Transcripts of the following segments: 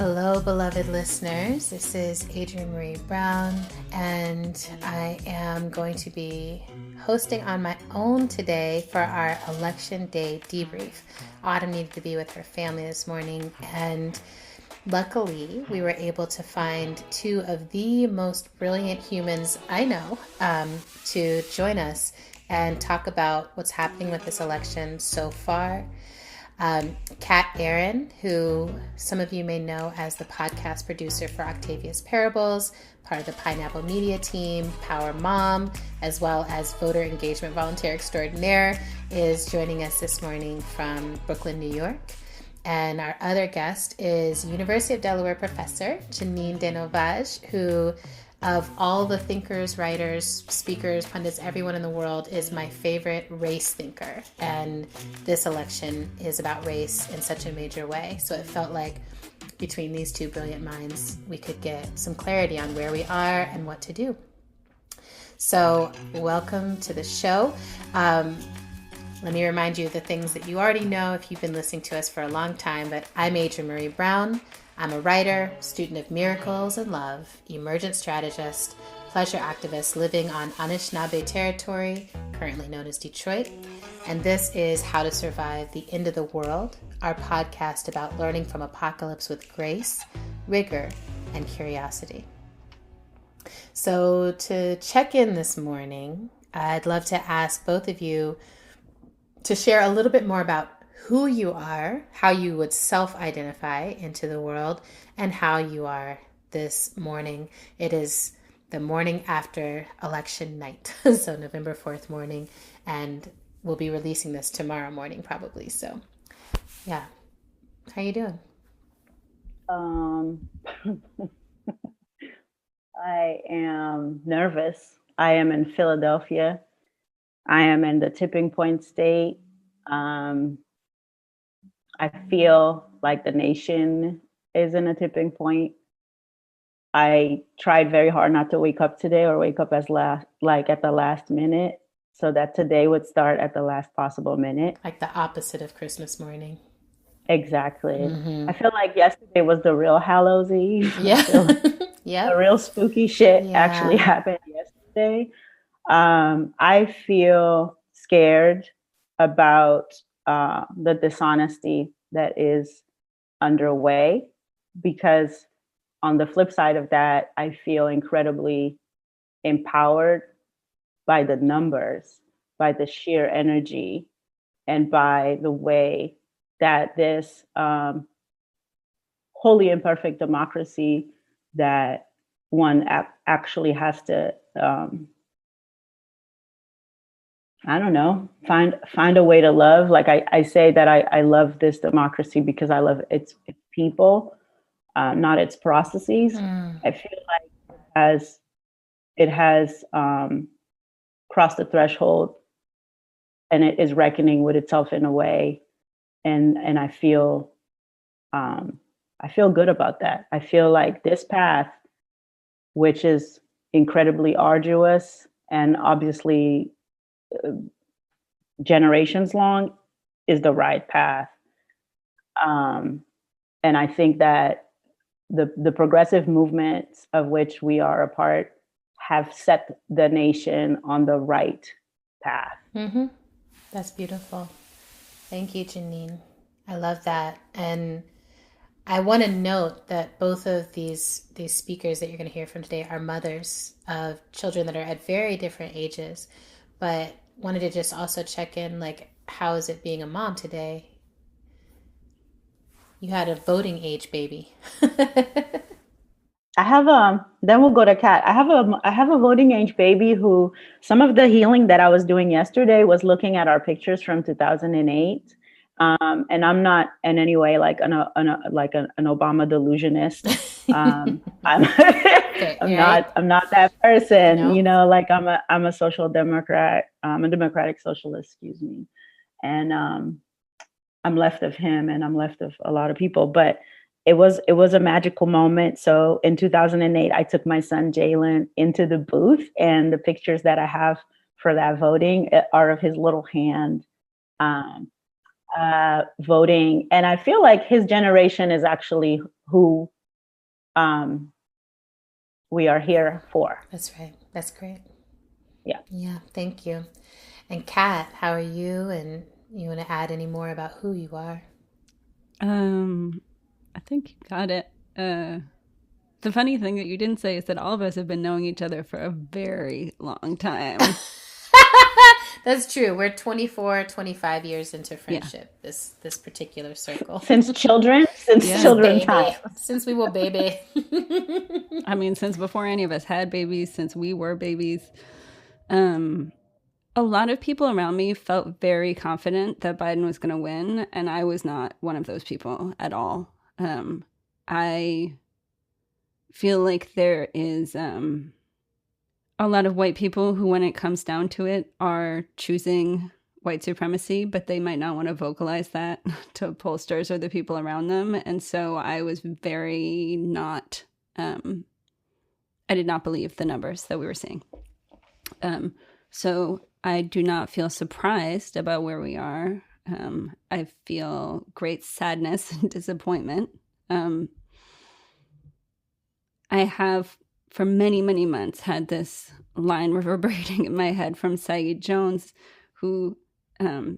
Hello, beloved listeners. This is Adrienne Marie Brown, and I am going to be hosting on my own today for our Election Day Debrief. Autumn needed to be with her family this morning, and luckily we were able to find two of the most brilliant humans I know to join us and talk about what's happening with this election so far. Kat Aaron, who some of you may know as the podcast producer for Octavia's Parables, part of the Pineapple Media team, Power Mom, as well as voter engagement volunteer extraordinaire, is joining us this morning from Brooklyn, New York. And our other guest is University of Delaware professor Janine Denovage, who of all the thinkers, writers, speakers, pundits, everyone in the world is my favorite race thinker. And this election is about race in such a major way. So it felt like between these two brilliant minds, we could get some clarity on where we are and what to do. So welcome to the show. Let me remind you of the things that you already know if you've been listening to us for a long time, but I'm Adrienne Marie Brown. I'm a writer, student of miracles and love, emergent strategist, pleasure activist living on Anishinaabe territory, currently known as Detroit. And this is How to Survive the End of the World, our podcast about learning from apocalypse with grace, rigor, and curiosity. So to check in this morning, I'd love to ask both of you to share a little bit more about who you are, how you would self-identify into the world, and how you are this morning. It is the morning after election night, so November 4th morning, and we'll be releasing this tomorrow morning probably. So, yeah. How you doing? I am nervous. I am in Philadelphia. I am in the tipping point state. I feel like the nation is in a tipping point. I tried very hard not to wake up today or wake up at the last minute, so that today would start at the last possible minute. Like the opposite of Christmas morning. Exactly. Mm-hmm. I feel like yesterday was the real Hallows Eve. Yeah. The real spooky shit actually happened yesterday. I feel scared about the dishonesty that is underway, because on the flip side of that, I feel incredibly empowered by the numbers, by the sheer energy, and by the way that this wholly imperfect democracy that one actually has to find a way to love. Like I say that I love this democracy because I love its people, not its processes. I feel like it has crossed the threshold, and it is reckoning with itself in a way, and I feel good about that. I feel like this path, which is incredibly arduous and obviously generations long, is the right path. And I think that the progressive movements of which we are a part have set the nation on the right path. Mm-hmm. That's beautiful. Thank you, Janine. I love that. And I want to note that both of these speakers that you're going to hear from today are mothers of children that are at very different ages, but wanted to just also check in, like, how is it being a mom today? You had a voting age baby. I have then we'll go to Kat. I have a voting age baby who, some of the healing that I was doing yesterday was looking at our pictures from 2008. And I'm not in any way like an Obama delusionist. I'm not that person. No. You know, like I'm a social democrat. I'm a democratic socialist, excuse me. And I'm left of him, and I'm left of a lot of people. But it was a magical moment. So in 2008, I took my son Jalen into the booth, and the pictures that I have for that voting are of his little hand. voting. And I feel like his generation is actually who we are here for. That's right. That's great. Yeah. Yeah. Thank you. And Kat, how are you? And you want to add any more about who you are? I think you got it. The funny thing that you didn't say is that all of us have been knowing each other for a very long time. That's true. We're 24, 25 years into Yeah. friendship, this particular circle. Since children Baby. time. Since we were baby. I mean, since before any of us had babies, since we were babies. A lot of people around me felt very confident that Biden was going to win, and I was not one of those people at all. I feel like there is a lot of white people who, when it comes down to it, are choosing white supremacy, but they might not want to vocalize that to pollsters or the people around them. And so I was very not, I did not believe the numbers that we were seeing. So I do not feel surprised about where we are. I feel great sadness and disappointment. I have, for many, many months, had this line reverberating in my head from Saeed Jones, who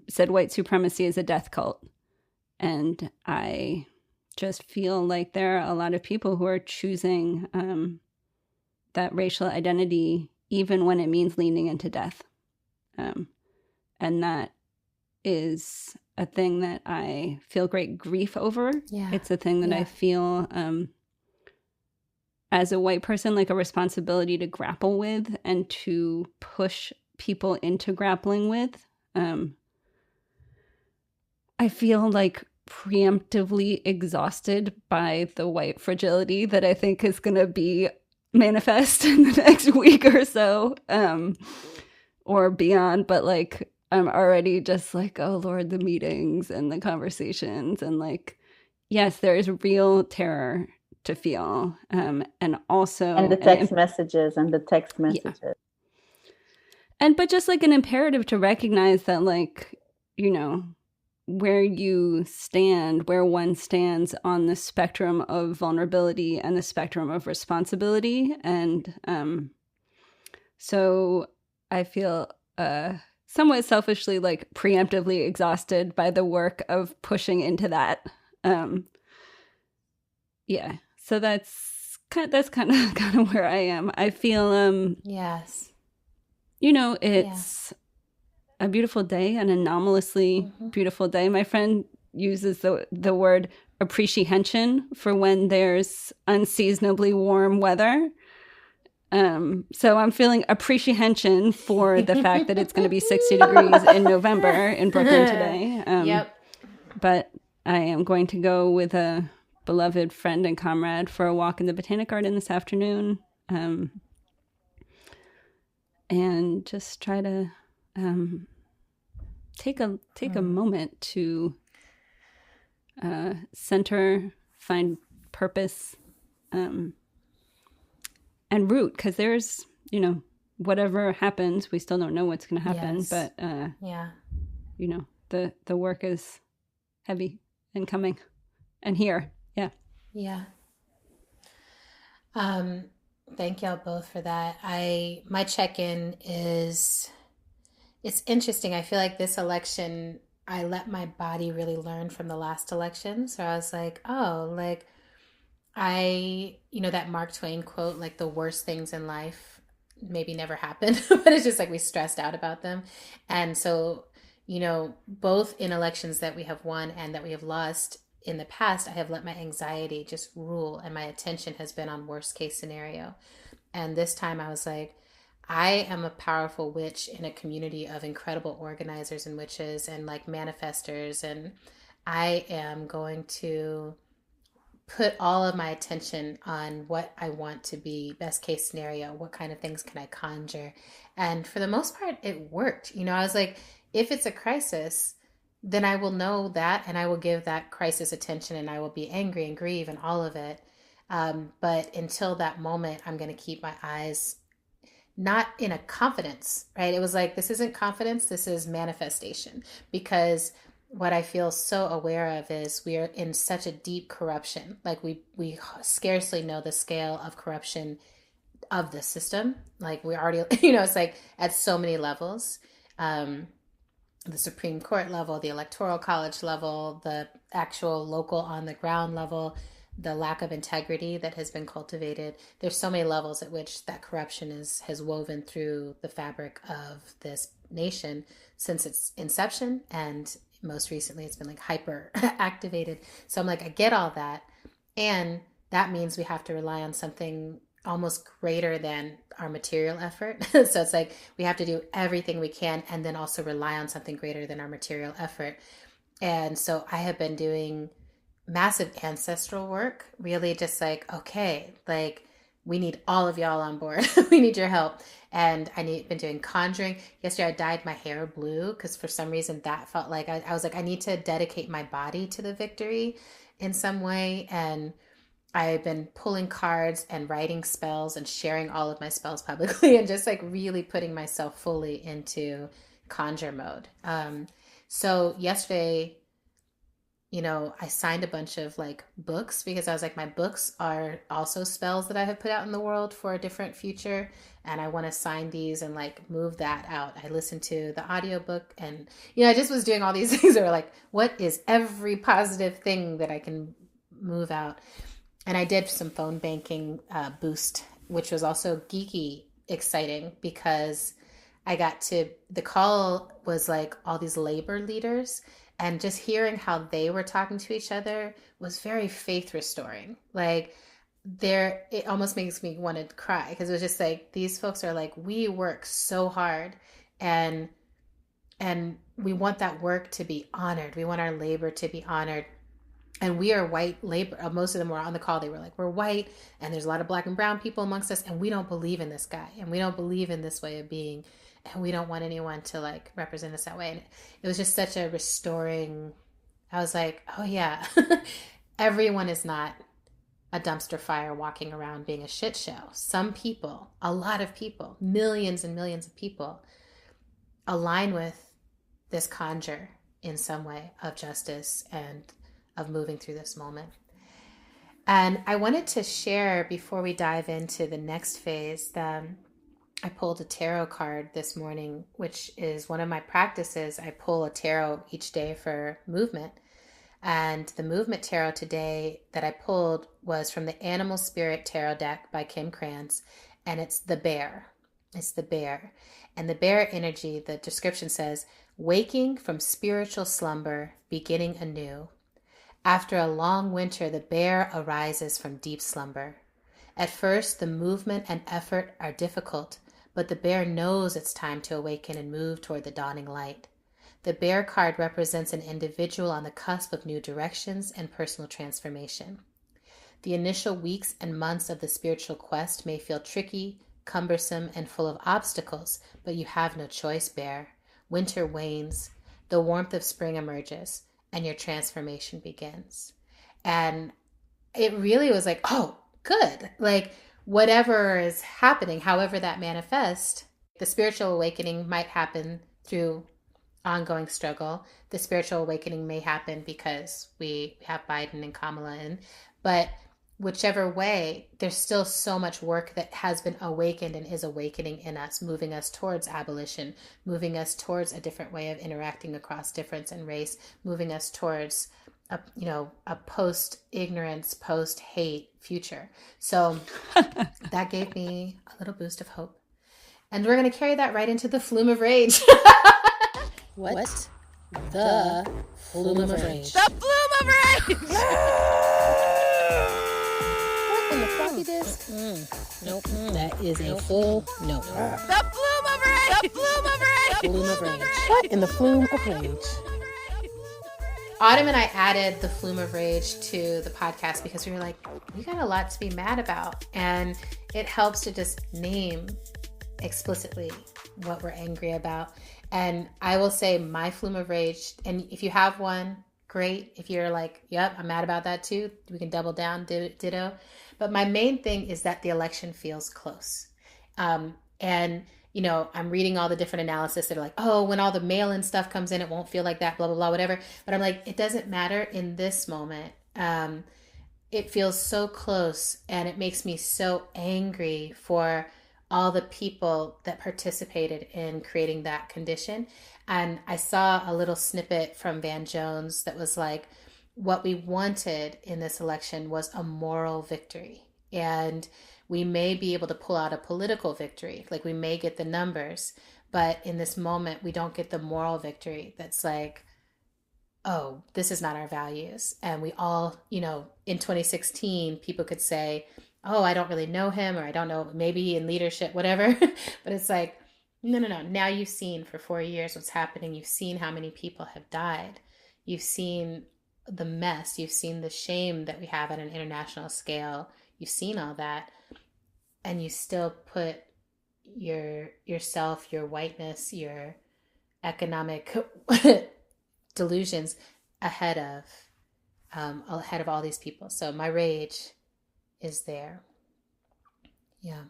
said white supremacy is a death cult. And I just feel like there are a lot of people who are choosing that racial identity, even when it means leaning into death. And that is a thing that I feel great grief over. Yeah. It's a thing that I feel as a white person, like a responsibility to grapple with and to push people into grappling with. I feel like preemptively exhausted by the white fragility that I think is going to be manifest in the next week or so, or beyond. But like, I'm already just like, oh Lord, the meetings and the conversations, and like, yes, there is real terror to feel, and also, and the text messages. Yeah. And but just like an imperative to recognize that, like, you know, where you stand, where one stands on the spectrum of vulnerability and the spectrum of responsibility. And so I feel somewhat selfishly, like, preemptively exhausted by the work of pushing into that. Yeah. So that's kind of where I am. I feel yes. You know, it's a beautiful day, an anomalously beautiful day. My friend uses the word appreciation for when there's unseasonably warm weather. So I'm feeling appreciation for the fact that it's going to be 60 degrees in November in Brooklyn today. Yep. But I am going to go with a beloved friend and comrade for a walk in the Botanic Garden this afternoon. And just try to take a moment to center, find purpose, and root, because there's, you know, whatever happens, we still don't know what's going to happen. Yes. But you know, the work is heavy and coming and here. Yeah. Thank y'all both for that. My check-in is, it's interesting. I feel like this election, I let my body really learn from the last election. So I was like, oh, like that Mark Twain quote, like the worst things in life maybe never happen, but it's just like we stressed out about them. And so, you know, both in elections that we have won and that we have lost in the past, I have let my anxiety just rule, and my attention has been on worst case scenario. And this time I was like, I am a powerful witch in a community of incredible organizers and witches and like manifestors. And I am going to put all of my attention on what I want to be best case scenario. What kind of things can I conjure? And for the most part, it worked. You know, I was like, if it's a crisis, then I will know that, and I will give that crisis attention, and I will be angry and grieve and all of it. But until that moment, I'm going to keep my eyes not in a confidence, right? It was like, this isn't confidence, this is manifestation, because what I feel so aware of is we are in such a deep corruption. Like we scarcely know the scale of corruption of the system. Like we already, it's like at so many levels. The Supreme Court level, the Electoral College level, the actual local on the ground level, the lack of integrity that has been cultivated. There's so many levels at which that corruption has woven through the fabric of this nation since its inception, and most recently it's been like hyper activated. So I'm like, I get all that, and that means we have to rely on something almost greater than our material effort. So it's like we have to do everything we can and then also rely on something greater than our material effort. And so I have been doing massive ancestral work, really just like, okay, like we need all of y'all on board. We need your help. And been doing conjuring. Yesterday I dyed my hair blue because for some reason that felt like I was like, I need to dedicate my body to the victory in some way. And I've been pulling cards and writing spells and sharing all of my spells publicly and just like really putting myself fully into conjure mode. So yesterday, I signed a bunch of like books because I was like, my books are also spells that I have put out in the world for a different future. And I want to sign these and like move that out. I listened to the audiobook and, I just was doing all these things that were like, what is every positive thing that I can move out? And I did some phone banking boost, which was also geeky exciting because the call was like all these labor leaders, and just hearing how they were talking to each other was very faith restoring. Like it almost makes me want to cry because it was just like, these folks are like, we work so hard and we want that work to be honored. We want our labor to be honored. And we are white labor. Most of them were on the call. They were like, we're white and there's a lot of black and brown people amongst us. And we don't believe in this guy. And we don't believe in this way of being. And we don't want anyone to like represent us that way. And it was just such a restoring. I was like, oh yeah, everyone is not a dumpster fire walking around being a shit show. Some people, a lot of people, millions and millions of people align with this conjure in some way of justice and of moving through this moment. And I wanted to share before we dive into the next phase that I pulled a tarot card this morning, which is one of my practices. I pull a tarot each day for movement. And the movement tarot today that I pulled was from the Animal Spirit Tarot deck by Kim Krantz. And it's the bear. It's the bear. And the bear energy, the description says, waking from spiritual slumber, beginning anew. After a long winter, the bear arises from deep slumber. At first, the movement and effort are difficult, but the bear knows it's time to awaken and move toward the dawning light. The bear card represents an individual on the cusp of new directions and personal transformation. The initial weeks and months of the spiritual quest may feel tricky, cumbersome, and full of obstacles, but you have no choice, bear. Winter wanes, the warmth of spring emerges, and your transformation begins. And it really was like, oh, good. Like whatever is happening, however that manifests, the spiritual awakening might happen through ongoing struggle. The spiritual awakening may happen because we have Biden and Kamala in, but whichever way, there's still so much work that has been awakened and is awakening in us, moving us towards abolition, moving us towards a different way of interacting across difference and race, moving us towards a post-ignorance, post-hate future. So that gave me a little boost of hope. And we're going to carry that right into the flume of rage. What? The flume of rage. The flume of rage! In the floppy disk? Nope. That is a full no. The flume of rage! The flume of rage! Flume of rage. What in the flume of rage? Autumn and I added the flume of rage to the podcast because we were like, we got a lot to be mad about. And it helps to just name explicitly what we're angry about. And I will say my flume of rage, and if you have one, great. If you're like, yep, I'm mad about that too, we can double down, ditto. But my main thing is that the election feels close. And I'm reading all the different analysis that are like, oh, when all the mail-in stuff comes in, it won't feel like that, blah, blah, blah, whatever. But I'm like, it doesn't matter in this moment. It feels so close, and it makes me so angry for all the people that participated in creating that condition. And I saw a little snippet from Van Jones that was like, what we wanted in this election was a moral victory. And we may be able to pull out a political victory, like we may get the numbers, but in this moment, we don't get the moral victory that's like, oh, this is not our values. And we all, in 2016, people could say, oh, I don't really know him, or I don't know, maybe in leadership, whatever. But it's like, no, no, no. Now you've seen for 4 years what's happening. You've seen how many people have died. You've seen the mess. You've seen the shame that we have at an international scale. You've seen all that. And you still put yourself, your whiteness, your economic delusions ahead of all these people. So my rage is there. Yeah.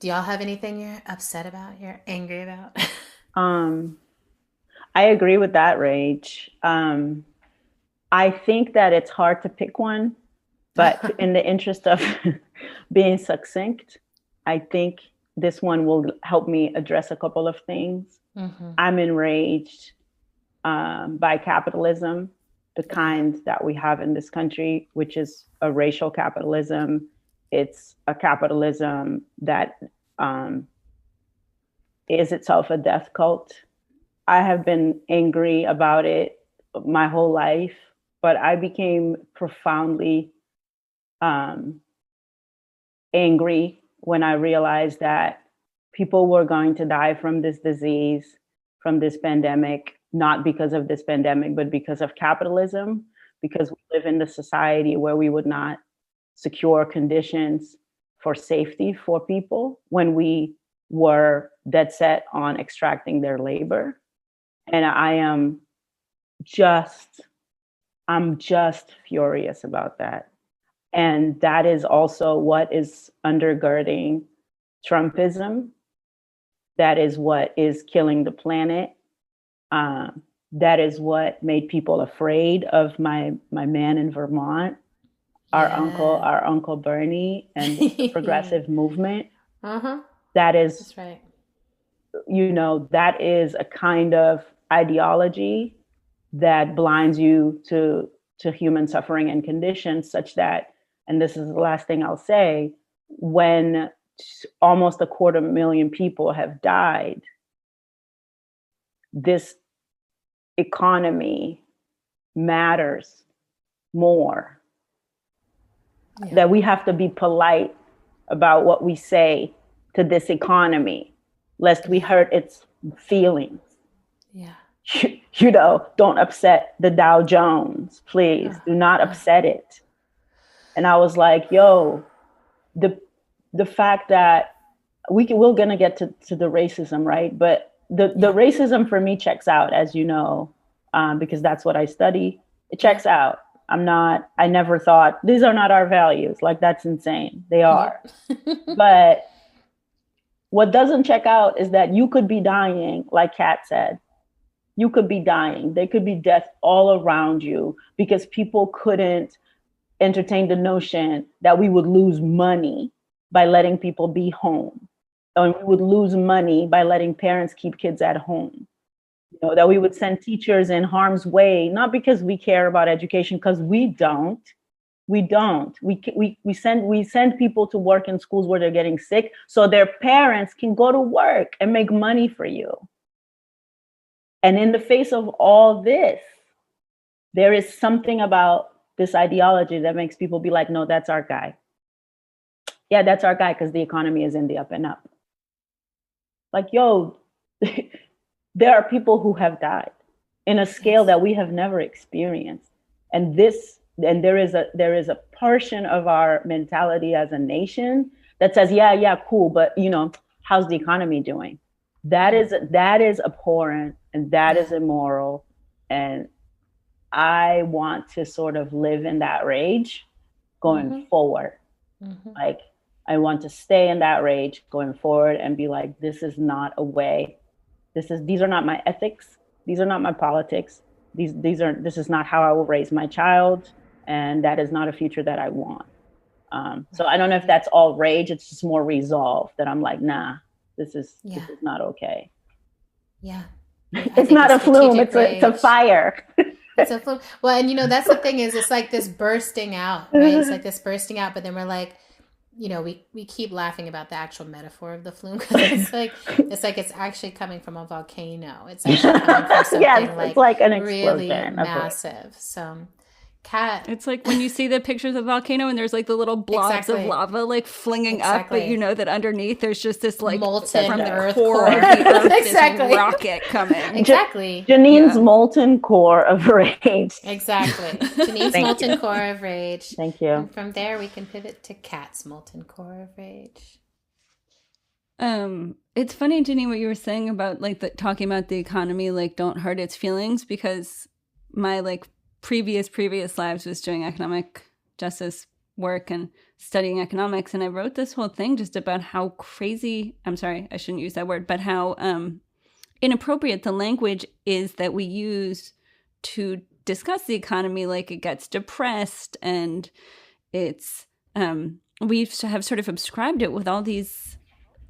Do y'all have anything you're upset about, you're angry about? I agree with that rage. I think that it's hard to pick one, but in the interest of being succinct, I think this one will help me address a couple of things. Mm-hmm. I'm enraged by capitalism, the kind that we have in this country, which is a racial capitalism. It's a capitalism that is itself a death cult. I have been angry about it my whole life, but I became profoundly angry when I realized that people were going to die from this disease, from this pandemic, not because of this pandemic, but because of capitalism, because we live in the society where we would not secure conditions for safety for people when we were dead set on extracting their labor. And I'm just furious about that. And that is also what is undergirding Trumpism. That is what is killing the planet. That is what made people afraid of my man in Vermont, our uncle Bernie, and the progressive movement. Uh-huh. That's right. That is a kind of ideology that blinds you to human suffering and conditions, such that, and this is the last thing I'll say, when almost 250,000 people have died, this economy matters more. Yeah. That we have to be polite about what we say to this economy, lest we hurt its feelings. Yeah. Don't upset the Dow Jones, please. Do not upset it. And I was like, yo, the fact that we're gonna get to the racism, right? But the racism for me checks out, as you know, because that's what I study. It checks out. I never thought these are not our values. Like, that's insane. They are. But what doesn't check out is that you could be dying, like Kat said. You could be dying. There could be death all around you because people couldn't entertain the notion that we would lose money by letting people be home. And we would lose money by letting parents keep kids at home. That we would send teachers in harm's way, not because we care about education, because we don't. We send people to work in schools where they're getting sick so their parents can go to work and make money for you. And in the face of all this, there is something about this ideology that makes people be like, no, that's our guy. Yeah, that's our guy because the economy is in the up and up. Like, yo, there are people who have died in a scale that we have never experienced. And there is a portion of our mentality as a nation that says, yeah, cool, but how's the economy doing? That is abhorrent, and that is immoral. And I want to sort of live in that rage going forward. Mm-hmm. Like, I want to stay in that rage going forward and be like, this is not a way. These are not my ethics. These are not my politics. This is not how I will raise my child. And that is not a future that I want. So I don't know if that's all rage. It's just more resolve that I'm like, nah, this is not okay. Yeah. It's not a flume. It's a fire. It's a flume. Well, and that's the thing is, it's like this bursting out, right? It's like this bursting out, but then we're like, we keep laughing about the actual metaphor of the flume, because it's like it's actually coming from a volcano. It's actually coming from something it's like an really explosion, massive. So, Kat, it's like when you see the pictures of the volcano and there's like the little blobs of lava like flinging up, but that underneath there's just this like molten from the earth core of the earth, exactly. this rocket coming. Exactly. Janine's molten core of rage. Exactly. Janine's molten core of rage. Thank you. And from there we can pivot to Kat's molten core of rage. It's funny, Janine, what you were saying about like talking about the economy, like don't hurt its feelings, because my like previous lives was doing economic justice work and studying economics, and I wrote this whole thing just about how crazy, I'm sorry, I shouldn't use that word, but how inappropriate the language is that we use to discuss the economy. Like it gets depressed, and it's we have sort of subscribed it with all these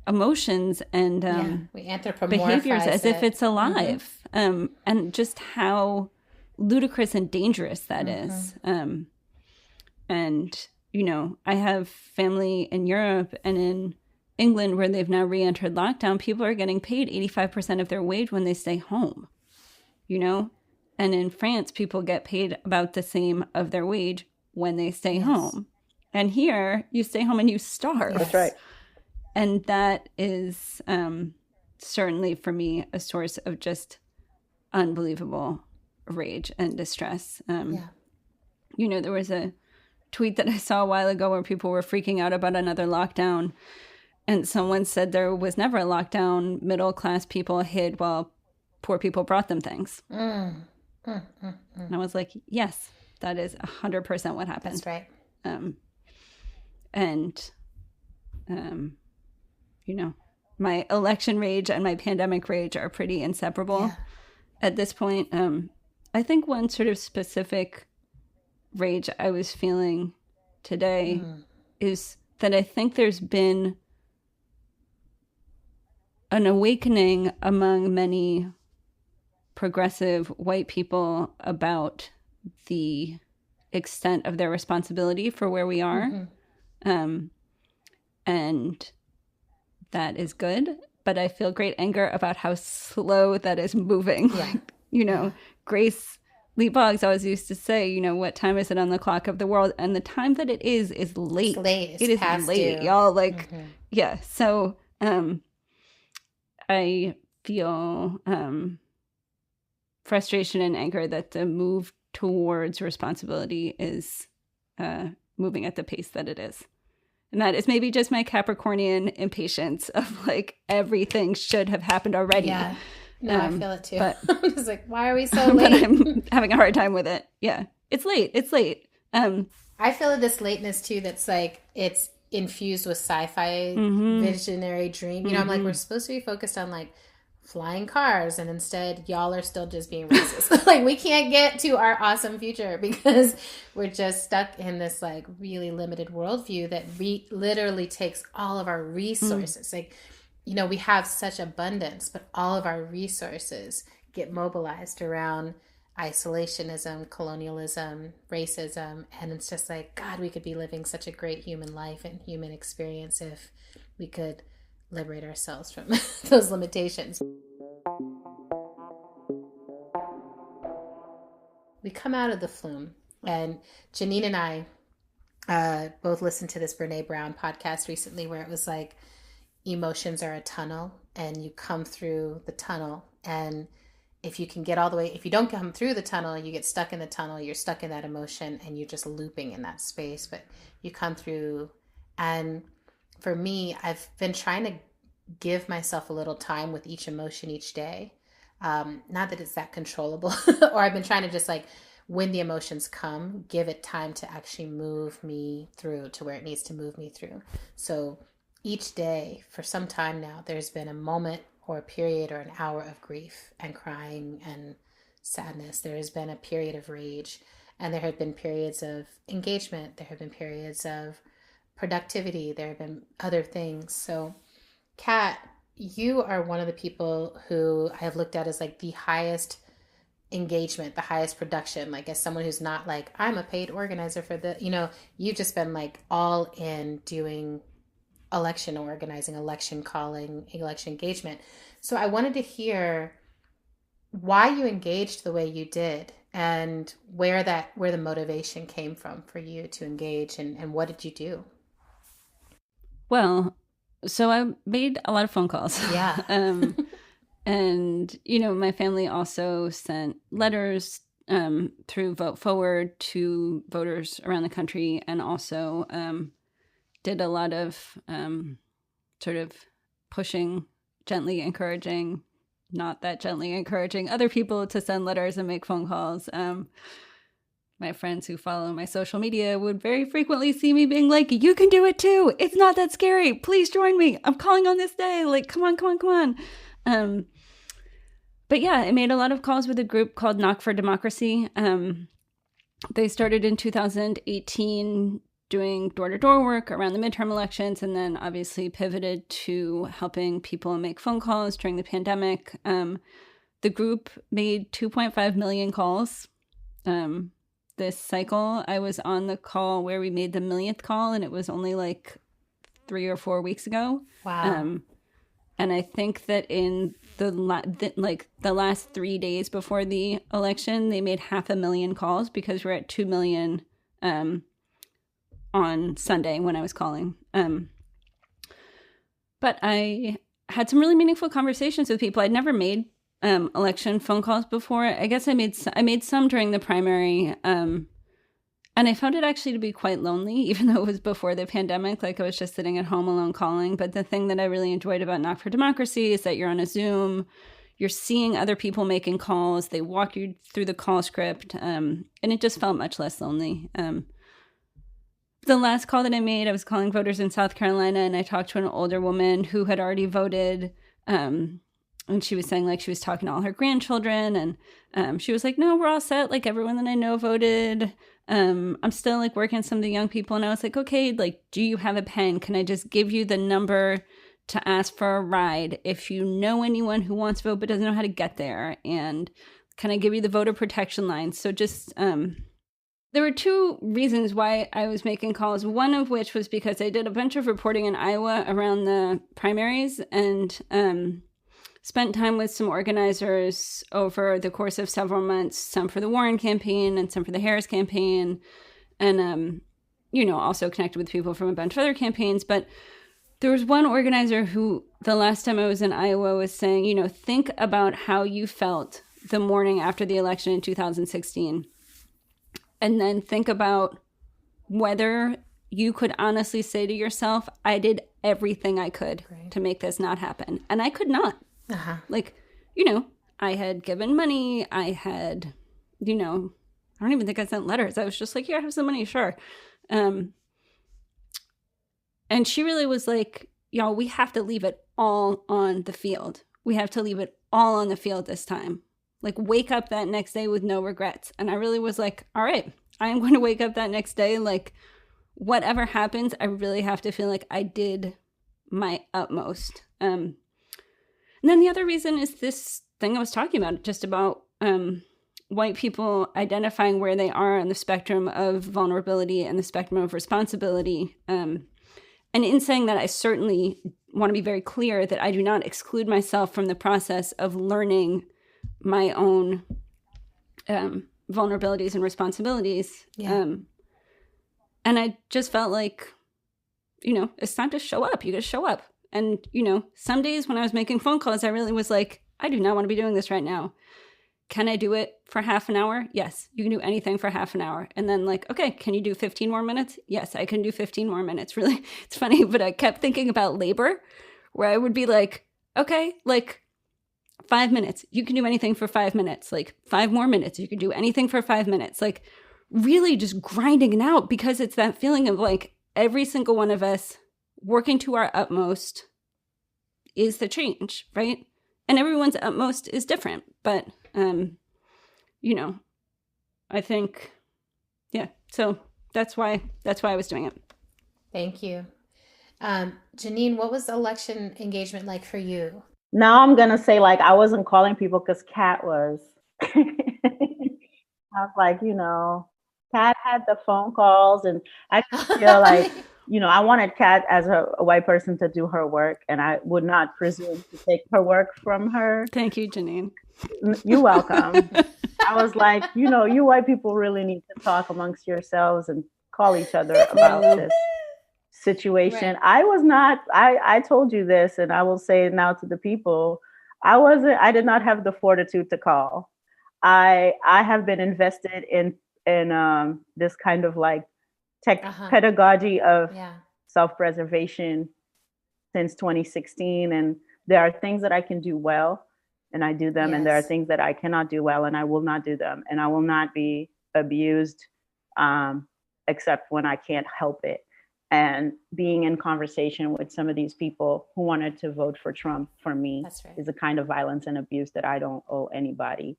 emotions and we anthropomorphize behaviors as if it's alive. Mm-hmm. And just how ludicrous and dangerous that is. And I have family in Europe and in England where they've now re-entered lockdown. People are getting paid 85% of their wage when they stay home, and in France people get paid about the same of their wage when they stay home, and here you stay home and you starve. That's right. And that is certainly for me a source of just unbelievable rage and distress. There was a tweet that I saw a while ago where people were freaking out about another lockdown, and someone said there was never a lockdown. Middle class people hid while poor people brought them things. And I was like, yes, that is 100% what happened. That's right. My election rage and my pandemic rage are pretty inseparable at this point. I think one sort of specific rage I was feeling today is that I think there's been an awakening among many progressive white people about the extent of their responsibility for where we are. And that is good, but I feel great anger about how slow that is moving. Grace Lee Boggs always used to say, what time is it on the clock of the world? And the time that it is late. It's late. It is late, y'all. Like, So I feel frustration and anger that the move towards responsibility is moving at the pace that it is. And that is maybe just my Capricornian impatience of like everything should have happened already. Yeah. No, I feel it too. But, I'm just like, why are we so late? But I'm having a hard time with it. Yeah. It's late. I feel this lateness too that's like it's infused with sci-fi visionary dream. I'm like, we're supposed to be focused on like flying cars, and instead y'all are still just being racist. Like we can't get to our awesome future because we're just stuck in this like really limited worldview that literally takes all of our resources. Like, we have such abundance, but all of our resources get mobilized around isolationism, colonialism, racism. And it's just like, God, we could be living such a great human life and human experience if we could liberate ourselves from those limitations. We come out of the flume, and Janine and I both listened to this Brene Brown podcast recently where it was like, emotions are a tunnel and you come through the tunnel, and if you can get all the way, if you don't come through the tunnel, you get stuck in the tunnel, you're stuck in that emotion and you're just looping in that space, but you come through. And for me, I've been trying to give myself a little time with each emotion each day. Not that it's that controllable, or I've been trying to just like when the emotions come, give it time to actually move me through to where it needs to move me through. So each day for some time now, there's been a moment or a period or an hour of grief and crying and sadness. There has been a period of rage, and there have been periods of engagement. There have been periods of productivity. There have been other things. So, Kat, you are one of the people who I have looked at as like the highest engagement, the highest production, like as someone who's not like, I'm a paid organizer for the, you've just been like all in doing election organizing, election calling, election engagement. So I wanted to hear why you engaged the way you did and where the motivation came from for you to engage, and what did you do? Well, so I made a lot of phone calls. Yeah. And, my family also sent letters through Vote Forward to voters around the country, and also did a lot of sort of pushing, gently encouraging, not that gently encouraging other people to send letters and make phone calls. My friends who follow my social media would very frequently see me being like, you can do it too. It's not that scary. Please join me. I'm calling on this day. Like, come on. But yeah, I made a lot of calls with a group called Knock for Democracy. They started in 2018 doing door-to-door work around the midterm elections, and then obviously pivoted to helping people make phone calls during the pandemic. The group made 2.5 million calls. This cycle, I was on the call where we made the millionth call, and it was only like 3 or 4 weeks ago. Wow. And I think that in the last 3 days before the election, they made 500,000 calls, because we're at 2 million on Sunday when I was calling. But I had some really meaningful conversations with people. I'd never made election phone calls before. I guess I made some during the primary, and I found it actually to be quite lonely, even though it was before the pandemic. Like, I was just sitting at home alone calling. But the thing that I really enjoyed about Knock for Democracy is that you're on a Zoom, you're seeing other people making calls, they walk you through the call script, and it just felt much less lonely. The last call that I made, I was calling voters in South Carolina, and I talked to an older woman who had already voted, and she was saying, like, she was talking to all her grandchildren, and she was like, no, we're all set. Like, everyone that I know voted. I'm still, like, working on some of the young people. And I was like, okay, like, do you have a pen? Can I just give you the number to ask for a ride if you know anyone who wants to vote but doesn't know how to get there? And can I give you the voter protection line? So just, there were 2 reasons why I was making calls. One of which was because I did a bunch of reporting in Iowa around the primaries, and spent time with some organizers over the course of several months, some for the Warren campaign and some for the Harris campaign, and, also connected with people from a bunch of other campaigns. But there was one organizer who, the last time I was in Iowa, was saying, think about how you felt the morning after the election in 2016. And then think about whether you could honestly say to yourself, I did everything I could to make this not happen. And I could not. Uh-huh. Like, I had given money. I had, I don't even think I sent letters. I was just like, here, I have some money, sure. And she really was like, y'all, we have to leave it all on the field. We have to leave it all on the field this time. Like, wake up that next day with no regrets. And I really was like, all right, I am going to wake up that next day. Like, whatever happens, I really have to feel like I did my utmost. And then the other reason is this thing I was talking about, just about white people identifying where they are on the spectrum of vulnerability and the spectrum of responsibility. And in saying that, I certainly want to be very clear that I do not exclude myself from the process of learning my own vulnerabilities and responsibilities. Yeah. And I just felt like, it's time to show up. You just show up. And, some days when I was making phone calls, I really was like, I do not want to be doing this right now. Can I do it for half an hour? Yes, you can do anything for half an hour. And then like, okay, can you do 15 more minutes? Yes, I can do 15 more minutes. Really, it's funny, but I kept thinking about labor, where I would be like, okay, like 5 minutes. You can do anything for 5 minutes. Like 5 more minutes. You can do anything for 5 minutes. Like really just grinding it out, because it's that feeling of like every single one of us working to our utmost is the change, right? And everyone's utmost is different. But, I think, so that's why I was doing it. Thank you. Janine, what was election engagement like for you? Now I'm going to say, like, I wasn't calling people because Kat was. I was like, Kat had the phone calls, and I feel like, I wanted Kat as a white person to do her work, and I would not presume to take her work from her. Thank you, Janine. You're welcome. I was like, you white people really need to talk amongst yourselves and call each other about this situation. Right. I told you this, and I will say it now to the people. I did not have the fortitude to call. I have been invested in this kind of like pedagogy of self-preservation since 2016. And there are things that I can do well, and I do them. Yes. And there are things that I cannot do well, and I will not do them. And I will not be abused except when I can't help it. And being in conversation with some of these people who wanted to vote for Trump, for me, is a kind of violence and abuse that I don't owe anybody,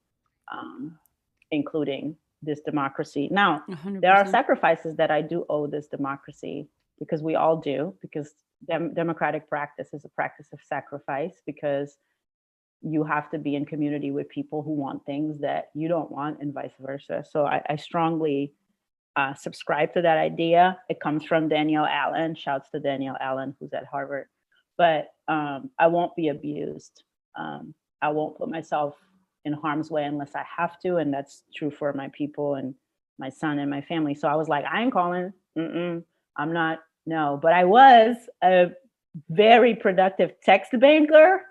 including this democracy. Now, 100%. There are sacrifices that I do owe this democracy, because we all do, because democratic practice is a practice of sacrifice, because you have to be in community with people who want things that you don't want, and vice versa. So I strongly subscribe to that idea. It comes from Danielle Allen. Shouts to Danielle Allen, who's at Harvard. But I won't be abused. I won't put myself in harm's way unless I have to. And that's true for my people and my son and my family. So I was like, I ain't calling. I'm not. No. But I was a very productive text banker.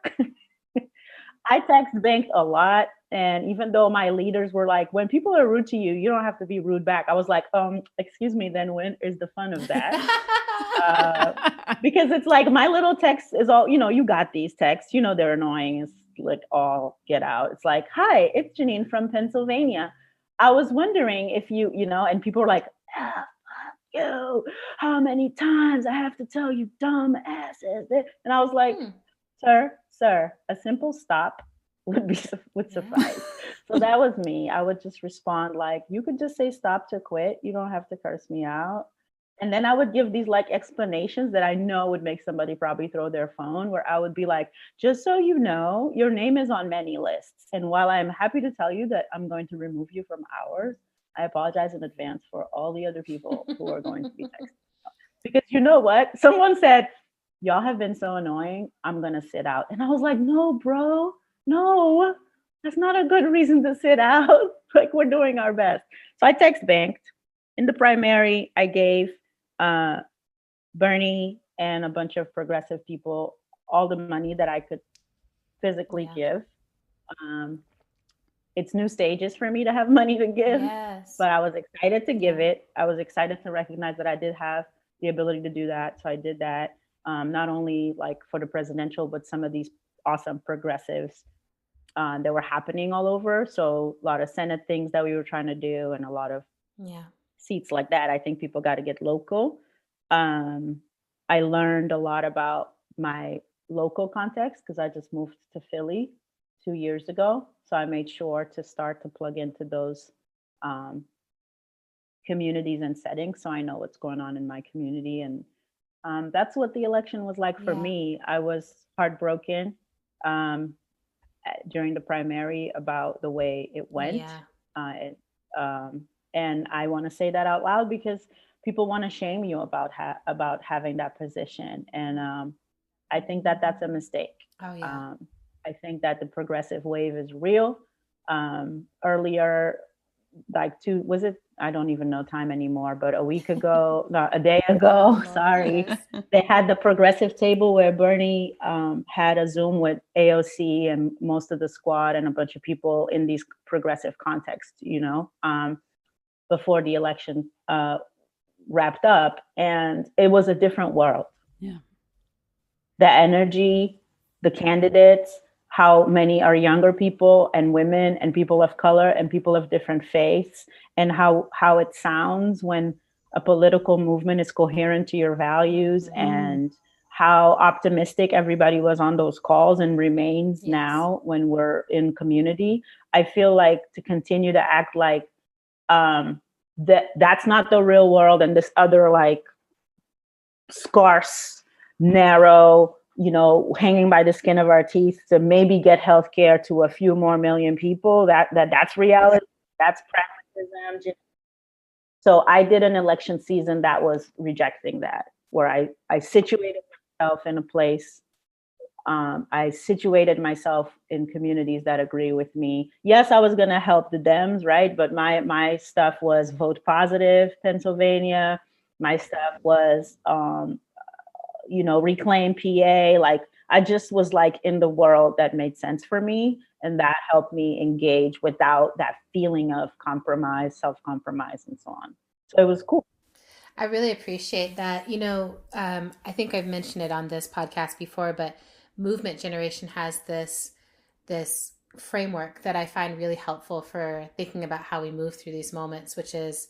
I text banked a lot. And even though my leaders were like, when people are rude to you, you don't have to be rude back. I was like, excuse me, then when is the fun of that? Because it's like my little text is all, you got these texts, they're annoying. It's like all get out. It's like, hi, it's Janine from Pennsylvania. I was wondering if you, and people were like, you, how many times I have to tell you dumb asses? And I was like, sir, a simple stop would suffice. So that was me. I would just respond like, you could just say stop to quit. You don't have to curse me out. And then I would give these like explanations that I know would make somebody probably throw their phone, where I would be like, just so you know, your name is on many lists. And while I'm happy to tell you that I'm going to remove you from ours, I apologize in advance for all the other people who are going to be texting. Because you know what? Someone said, y'all have been so annoying, I'm going to sit out. And I was like, no, bro, no, that's not a good reason to sit out. Like, we're doing our best. So I text banked. In the primary, I gave Bernie and a bunch of progressive people all the money that I could physically give. It's new stages for me to have money to give, but I was excited to give it. I was excited to recognize that I did have the ability to do that. So I did that, not only like for the presidential, but some of these awesome progressives that were happening all over. So a lot of Senate things that we were trying to do, and a lot of seats like that. I think people got to get local. I learned a lot about my local context because I just moved to Philly 2 years ago. So I made sure to start to plug into those communities and settings, so I know what's going on in my community. And that's what the election was like for me. I was heartbroken during the primary about the way it went. And I want to say that out loud because people want to shame you about having that position. And I think that that's a mistake. I think that the progressive wave is real. Earlier, like I don't even know time anymore, but a day ago, sorry, they had the progressive table where Bernie had a Zoom with AOC and most of the squad and a bunch of people in these progressive contexts, before the election wrapped up. And it was a different world. Yeah. The energy, the candidates, how many are younger people and women and people of color and people of different faiths, and how it sounds when a political movement is coherent to your values, and how optimistic everybody was on those calls and remains now when we're in community. I feel like to continue to act like that's not the real world, and this other like scarce, narrow, hanging by the skin of our teeth to maybe get healthcare to a few more million people. That's reality. That's pragmatism. So I did an election season that was rejecting that, where I situated myself in a place. I situated myself in communities that agree with me. Yes, I was going to help the Dems, right? But my stuff was vote positive, Pennsylvania. My stuff was, reclaim PA. Like I just was like in the world that made sense for me. And that helped me engage without that feeling of compromise, self-compromise, and so on. So it was cool. I really appreciate that. I think I've mentioned it on this podcast before, but Movement Generation has this framework that I find really helpful for thinking about how we move through these moments, which is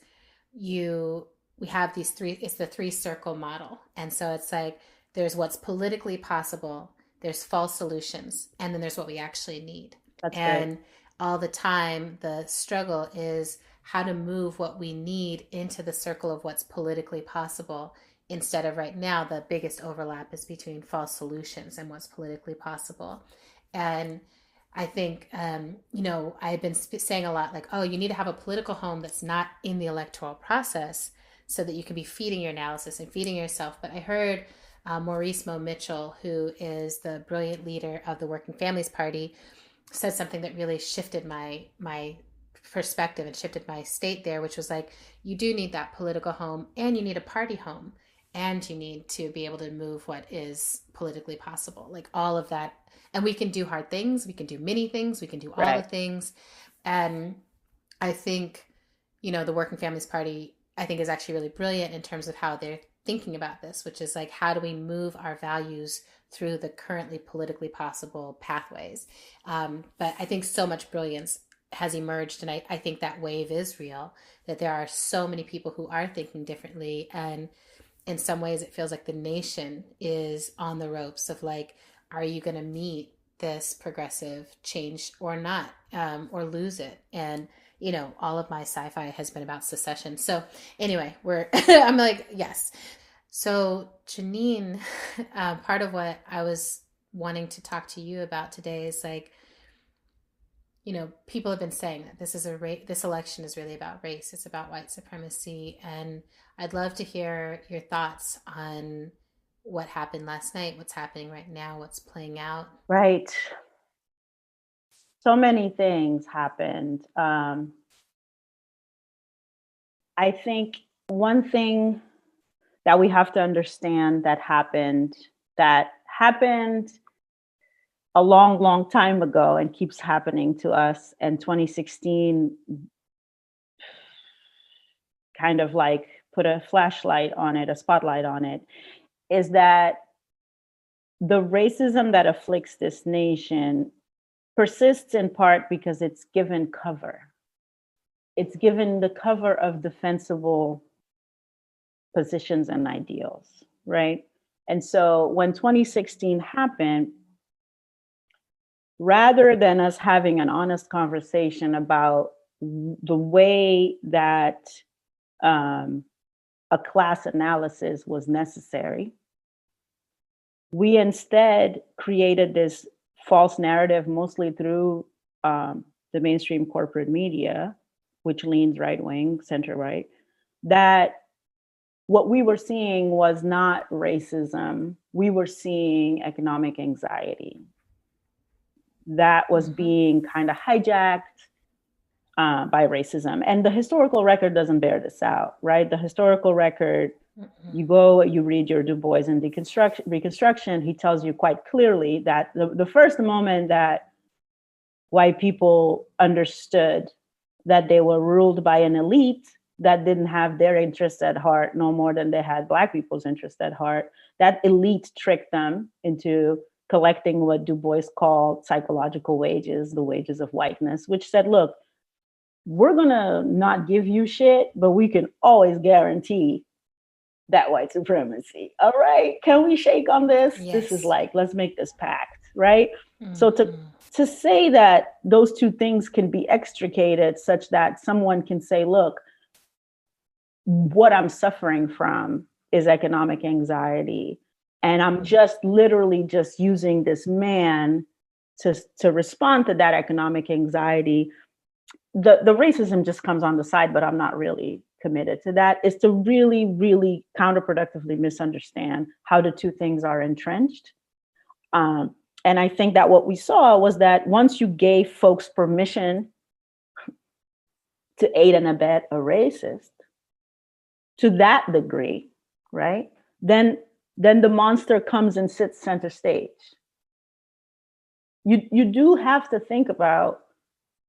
we have these it's the 3-circle model. And so it's like, there's what's politically possible, there's false solutions, and then there's what we actually need. That's and great. All the time, the struggle is how to move what we need into the circle of what's politically possible, instead of right now, the biggest overlap is between false solutions and what's politically possible. And I think, I've been saying a lot like, oh, you need to have a political home that's not in the electoral process so that you can be feeding your analysis and feeding yourself. But I heard Maurice Mo Mitchell, who is the brilliant leader of the Working Families Party, said something that really shifted my perspective and shifted my state there, which was like, you do need that political home, and you need a party home, and you need to be able to move what is politically possible, like all of that. And we can do hard things, we can do many things, we can do all the things. And I think, the Working Families Party, I think, is actually really brilliant in terms of how they're thinking about this, which is like, how do we move our values through the currently politically possible pathways? But I think so much brilliance has emerged, and I think that wave is real, that there are so many people who are thinking differently. And in some ways it feels like the nation is on the ropes of like, are you going to meet this progressive change or not, or lose it? And all of my sci-fi has been about secession. So anyway, I'm like, yes. So Janine, part of what I was wanting to talk to you about today is like, people have been saying that this election is really about race. It's about white supremacy. And I'd love to hear your thoughts on what happened last night, what's happening right now, what's playing out. Right. So many things happened. I think one thing that we have to understand that happened a long, long time ago and keeps happening to us. And 2016 kind of like put a spotlight on it, is that the racism that afflicts this nation persists in part because it's given cover. It's given the cover of defensible positions and ideals, right? And so when 2016 happened, rather than us having an honest conversation about the way that a class analysis was necessary, we instead created this false narrative, mostly through the mainstream corporate media, which leans right-wing, center-right, that what we were seeing was not racism. We were seeing economic anxiety that was being kind of hijacked by racism. And the historical record doesn't bear this out, right? The historical record, you read your Du Bois in Reconstruction, he tells you quite clearly that the first moment that white people understood that they were ruled by an elite that didn't have their interests at heart no more than they had Black people's interests at heart, that elite tricked them into collecting what Du Bois called psychological wages, the wages of whiteness, which said, look, we're going to not give you shit, but we can always guarantee that white supremacy. All right, can we shake on this? Yes. This is like, let's make this pact, right? So to say that those two things can be extricated such that someone can say, look, what I'm suffering from is economic anxiety, and I'm just literally just using this man to respond to that economic anxiety. The racism just comes on the side, but I'm not really committed to that. Is to really, really counterproductively misunderstand how the two things are entrenched. And I think that what we saw was that once you gave folks permission to aid and abet a racist to that degree, right? Then the monster comes and sits center stage. You do have to think about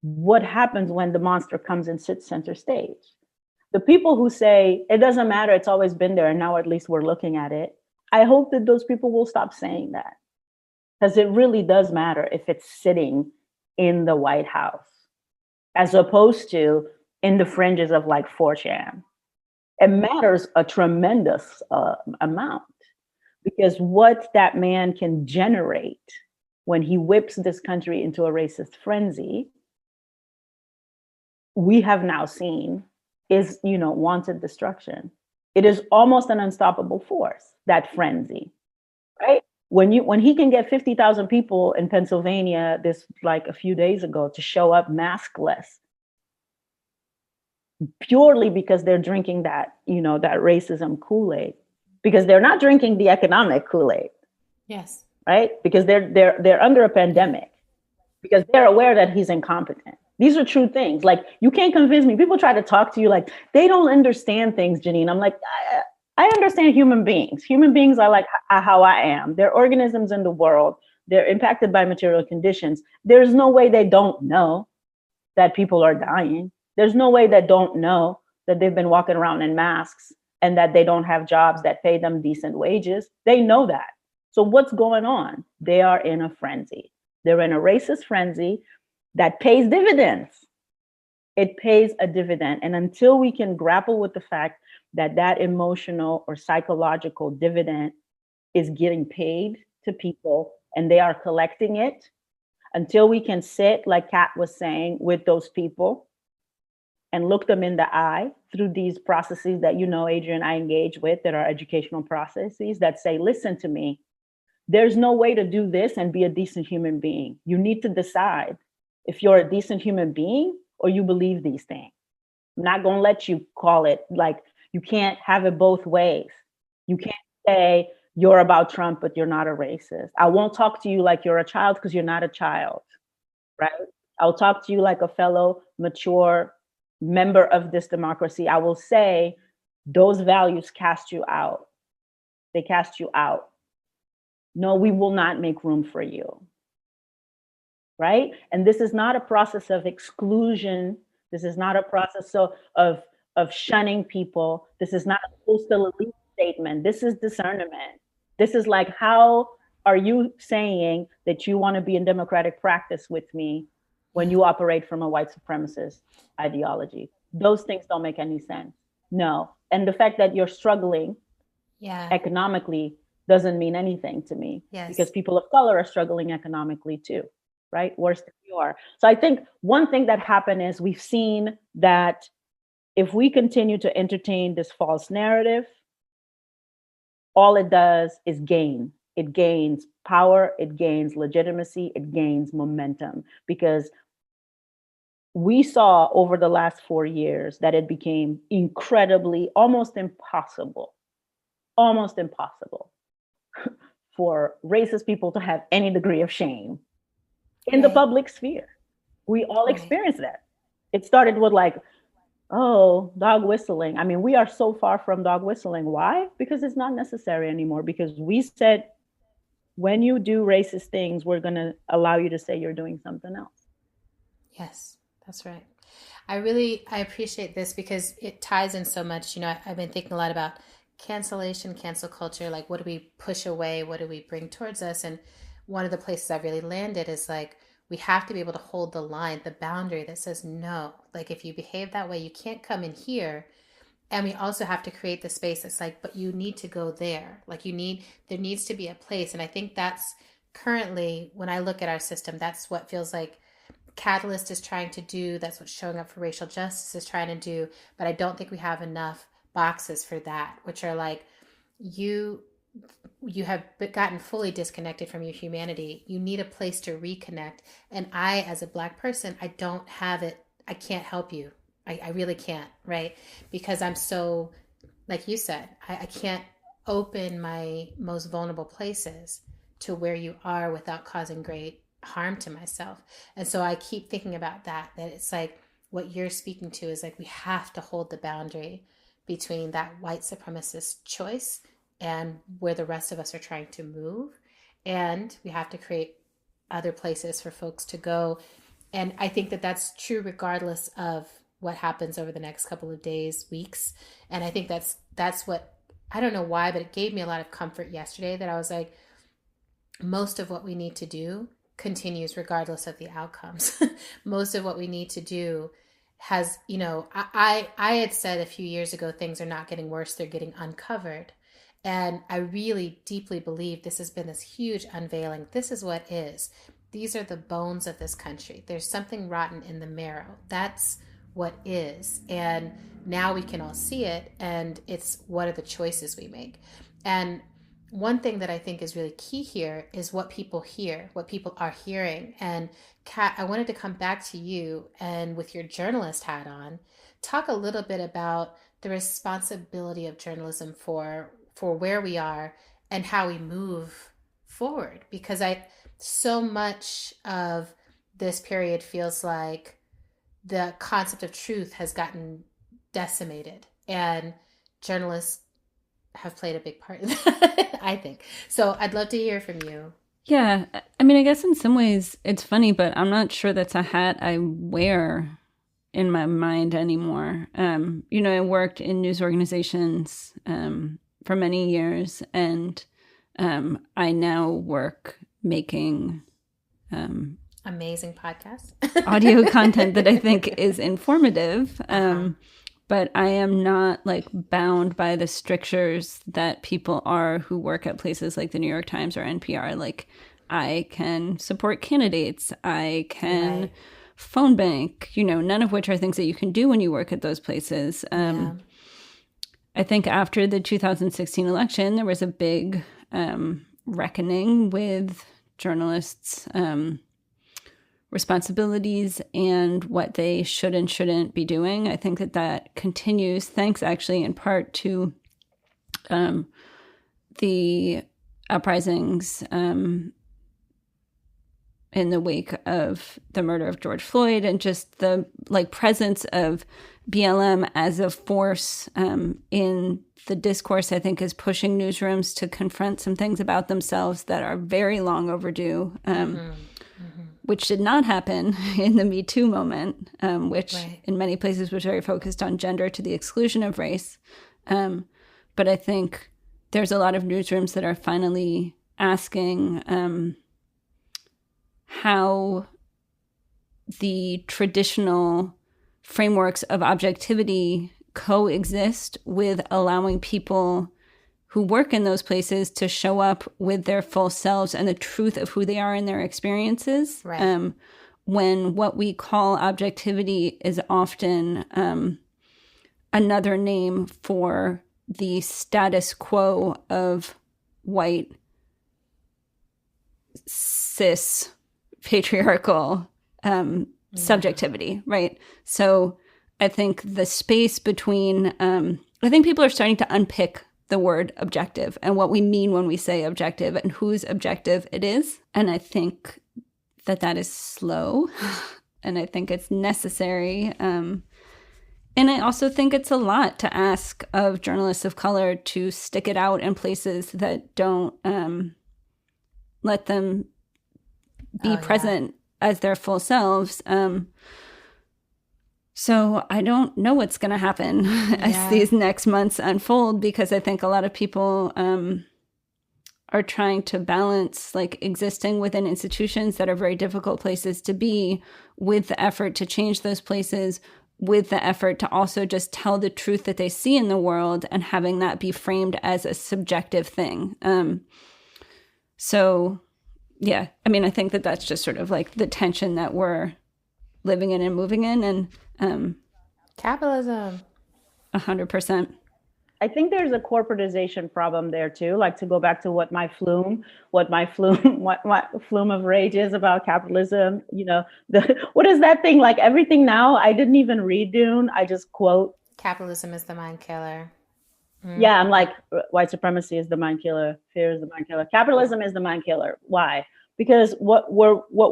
what happens when the monster comes and sits center stage. The people who say, it doesn't matter, it's always been there, and now at least we're looking at it, I hope that those people will stop saying that. Because it really does matter if it's sitting in the White House, as opposed to in the fringes of like 4chan. It matters a tremendous amount, because what that man can generate when he whips this country into a racist frenzy, we have now seen is, wanted destruction. It is almost an unstoppable force, that frenzy, right? When he can get 50,000 people in Pennsylvania this like a few days ago to show up maskless, purely because they're drinking that, that racism Kool-Aid, because they're not drinking the economic Kool-Aid. Yes. Right? Because they're under a pandemic, because they're aware that he's incompetent. These are true things. Like, you can't convince me. People try to talk to you like they don't understand things, Janine. I'm like, I understand human beings. Human beings are like how I am. They're organisms in the world. They're impacted by material conditions. There's no way they don't know that people are dying. There's no way they don't know that they've been walking around in masks and that they don't have jobs that pay them decent wages. They know that. So what's going on? They are in a frenzy. They're in a racist frenzy that pays dividends. It pays a dividend. And until we can grapple with the fact that that emotional or psychological dividend is getting paid to people and they are collecting it, until we can sit, like Kat was saying, with those people and look them in the eye through these processes that, Adrian, I engage with, that are educational processes that say, listen to me, there's no way to do this and be a decent human being. You need to decide if you're a decent human being or you believe these things. I'm not going to let you call it, like, you can't have it both ways. You can't say you're about Trump, but you're not a racist. I won't talk to you like you're a child because you're not a child, right? I'll talk to you like a fellow, mature member of this democracy. I will say those values cast you out. They cast you out. No, we will not make room for you, right? And this is not a process of exclusion. This is not a process of shunning people. This is not a postal elite statement. This is discernment. This is like, how are you saying that you want to be in democratic practice with me when you operate from a white supremacist ideology? Those things don't make any sense. No. And the fact that you're struggling economically doesn't mean anything to me, because people of color are struggling economically too, right? Worse than you are. So I think one thing that happened is we've seen that if we continue to entertain this false narrative, all it does is gain. It gains power, it gains legitimacy, it gains momentum, because we saw over the last 4 years that it became incredibly, almost impossible for racist people to have any degree of shame in the public sphere. We all experienced that. It started with like, oh, dog whistling. I mean, we are so far from dog whistling. Why? Because it's not necessary anymore. Because we said, when you do racist things, we're going to allow you to say you're doing something else. Yes, that's right. I appreciate this because it ties in so much. I've been thinking a lot about cancellation, cancel culture. Like, what do we push away? What do we bring towards us? And one of the places I've really landed is like, we have to be able to hold the line, the boundary that says, no, like if you behave that way, you can't come in here. And we also have to create the space that's like, but you need to go there. Like there needs to be a place. And I think that's currently, when I look at our system, that's what feels like Catalyst is trying to do. That's what's showing up for racial justice is trying to do. But I don't think we have enough boxes for that, which are like, you have gotten fully disconnected from your humanity. You need a place to reconnect. And I, as a Black person, I don't have it. I can't help you. I really can't, right? Because I'm so, like you said, I can't open my most vulnerable places to where you are without causing great harm to myself. And so I keep thinking about that it's like what you're speaking to is like, we have to hold the boundary between that white supremacist choice and where the rest of us are trying to move. And we have to create other places for folks to go. And I think that that's true regardless of what happens over the next couple of days, weeks. And I think that's what, I don't know why, but it gave me a lot of comfort yesterday that I was like, most of what we need to do continues regardless of the outcomes. Most of what we need to do has, I had said a few years ago, things are not getting worse, they're getting uncovered. And I really deeply believe this has been this huge unveiling. This is what is. These are the bones of this country. There's something rotten in the marrow. That's what is. And now we can all see it. And it's what are the choices we make. And one thing that I think is really key here is what people hear, what people are hearing. And Kat, I wanted to come back to you and with your journalist hat on, talk a little bit about the responsibility of journalism for where we are and how we move forward. Because so much of this period feels like the concept of truth has gotten decimated, and journalists have played a big part in that, I think. So I'd love to hear from you. Yeah. I mean, I guess in some ways it's funny, but I'm not sure that's a hat I wear in my mind anymore. I worked in news organizations for many years, and I now work making amazing podcasts, audio content that I think is informative. But I am not like bound by the strictures that people are who work at places like the New York Times or NPR. Like, I can support candidates. I can phone bank, none of which are things that you can do when you work at those places. I think after the 2016 election, there was a big reckoning with journalists' responsibilities and what they should and shouldn't be doing. I think that continues, thanks actually in part to the uprisings in the wake of the murder of George Floyd, and just the presence of BLM as a force in the discourse, I think, is pushing newsrooms to confront some things about themselves that are very long overdue. Which did not happen in the Me Too moment, which in many places was very focused on gender to the exclusion of race. But I think there's a lot of newsrooms that are finally asking how the traditional frameworks of objectivity coexist with allowing people who work in those places to show up with their full selves and the truth of who they are in their experiences. When what we call objectivity is often another name for the status quo of white, cis, patriarchal subjectivity, right? So I think the space between, I think people are starting to unpick the word objective and what we mean when we say objective and whose objective it is. And I think that is slow, and I think it's necessary. And I also think it's a lot to ask of journalists of color to stick it out in places that don't let them be present as their full selves. So I don't know what's going to happen as these next months unfold, because I think a lot of people are trying to balance like existing within institutions that are very difficult places to be with the effort to change those places, with the effort to also just tell the truth that they see in the world and having that be framed as a subjective thing. So yeah, I mean, I think that that's just sort of like the tension that we're living in and moving in. And capitalism. 100%. I think there's a corporatization problem there too. Like, to go back to what my flume of rage is about capitalism. You know, what is that thing? Like, everything now. I didn't even read Dune. I just quote. Capitalism is the mind killer. Yeah, I'm like, white supremacy is the mind killer. Fear is the mind killer. Capitalism is the mind killer. Why? Because what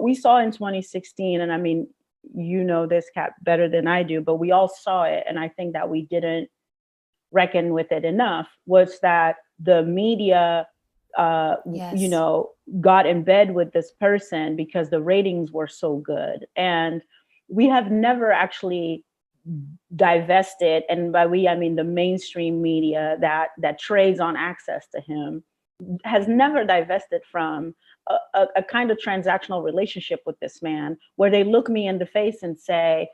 we saw in 2016, and I mean, you know this, Cap, better than I do, but we all saw it, and I think that we didn't reckon with it enough, was that the media you know, got in bed with this person because the ratings were so good. And we have never actually divested, and by we I mean the mainstream media that trades on access to him, has never divested from a kind of transactional relationship with this man, where they look me in the face and say,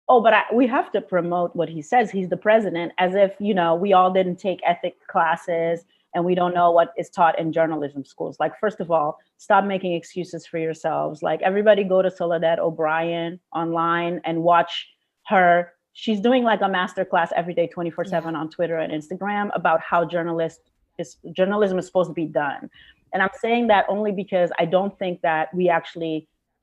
oh, but we have to promote what he says. He's the president, as if, you know, we all didn't take ethic classes and we don't know what is taught in journalism schools. Like, first of all, stop making excuses for yourselves. Like, everybody go to Soledad O'Brien online and watch her. She's doing like a master class every day, 24/7 on Twitter and Instagram about how journalism is supposed to be done. And I'm saying that only because I don't think that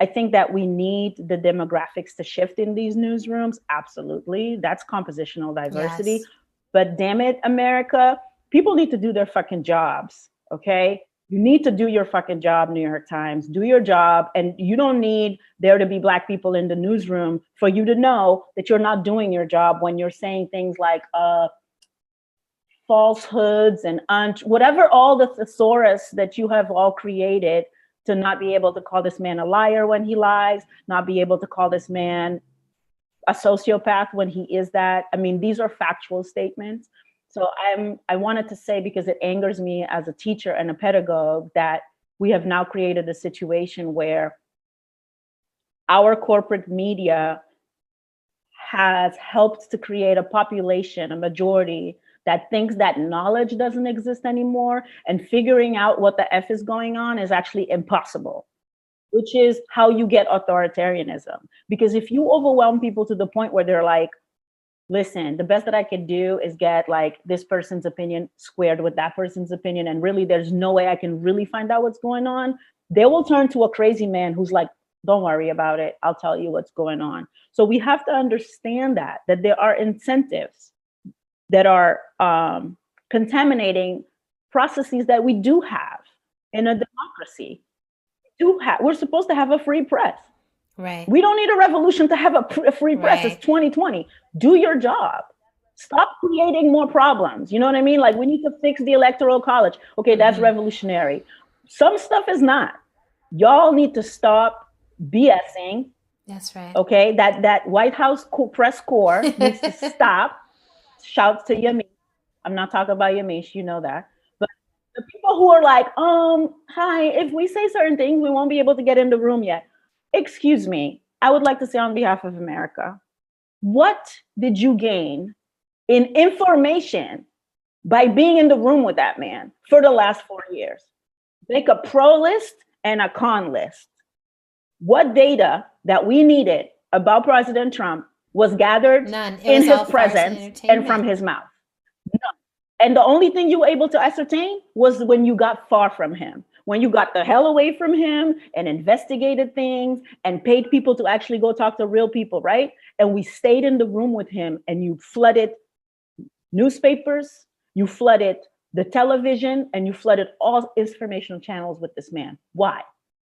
I think that we need the demographics to shift in these newsrooms. Absolutely. That's compositional diversity. Yes. But damn it, America, people need to do their fucking jobs. Okay. You need to do your fucking job, New York Times. Do your job. And you don't need there to be Black people in the newsroom for you to know that you're not doing your job when you're saying things like falsehoods and whatever, all the thesaurus that you have all created to not be able to call this man a liar when he lies, not be able to call this man a sociopath when he is that. I mean, these are factual statements. So I wanted to say, because it angers me as a teacher and a pedagogue, that we have now created a situation where our corporate media has helped to create a population, a majority, that thinks that knowledge doesn't exist anymore, and figuring out what the F is going on is actually impossible, which is how you get authoritarianism. Because if you overwhelm people to the point where they're like, listen, the best that I could do is get like this person's opinion squared with that person's opinion, and really there's no way I can really find out what's going on, they will turn to a crazy man who's like, don't worry about it, I'll tell you what's going on. So we have to understand that there are incentives that are contaminating processes that we do have in a democracy. We're supposed to have a free press. Right. We don't need a revolution to have a free press. Right. It's 2020. Do your job. Stop creating more problems. You know what I mean? Like, we need to fix the Electoral College. Okay, that's revolutionary. Some stuff is not. Y'all need to stop BSing. That's right. Okay, that White House press corps needs to stop. Shouts to Yamiche. I'm not talking about Yamiche, you know that. But the people who are like, hi, if we say certain things, we won't be able to get in the room yet. Excuse me, I would like to say on behalf of America, what did you gain in information by being in the room with that man for the last 4 years? Make a pro list and a con list. What data that we needed about President Trump was gathered in his presence and from his mouth? None. And the only thing you were able to ascertain was when you got far from him, when you got the hell away from him and investigated things and paid people to actually go talk to real people, right? And we stayed in the room with him, and you flooded newspapers, you flooded the television, and you flooded all informational channels with this man. Why?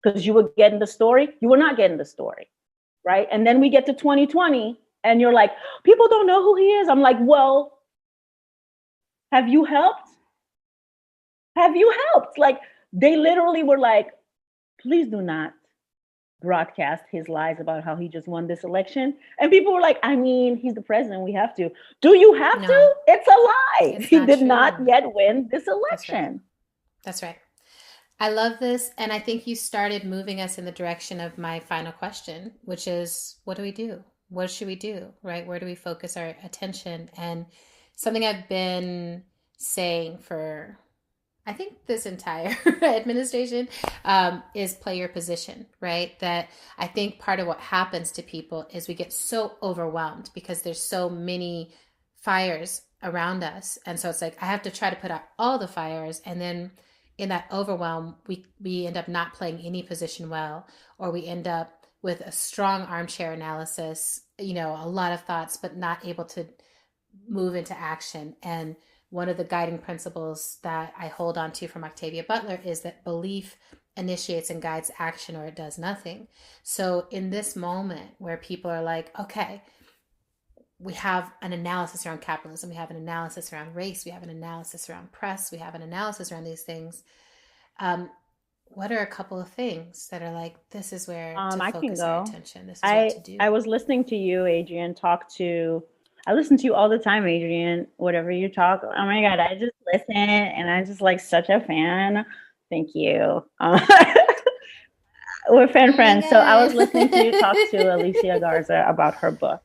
Because you were getting the story? You were not getting the story, right? And then we get to 2020, and you're like, people don't know who he is. I'm like, well, have you helped? Have you helped? Like, they literally were like, please do not broadcast his lies about how he just won this election. And people were like, I mean, he's the president, we have to. Do you have to? It's a lie. He did not yet win this election. That's right. I love this. And I think you started moving us in the direction of my final question, which is what do we do? What should we do? Right? Where do we focus our attention? And something I've been saying for, I think, this entire administration is play your position, right? That I think part of what happens to people is we get so overwhelmed because there's so many fires around us. And so it's like, I have to try to put out all the fires. And then in that overwhelm, we end up not playing any position well, or we end up with a strong armchair analysis, a lot of thoughts, but not able to move into action. And one of the guiding principles that I hold on to from Octavia Butler is that belief initiates and guides action, or it does nothing. So in this moment where people are like, okay, we have an analysis around capitalism, we have an analysis around race, we have an analysis around press, we have an analysis around these things. What are a couple of things that are like, this is where to I can focus our go. attention, this is what to do? I was listening to you, Adrian, I listen to you all the time, Adrian, whatever you talk. Oh my God, I just listen and I'm just like such a fan. Thank you. We're friends. So I was listening to you talk to Alicia Garza about her book,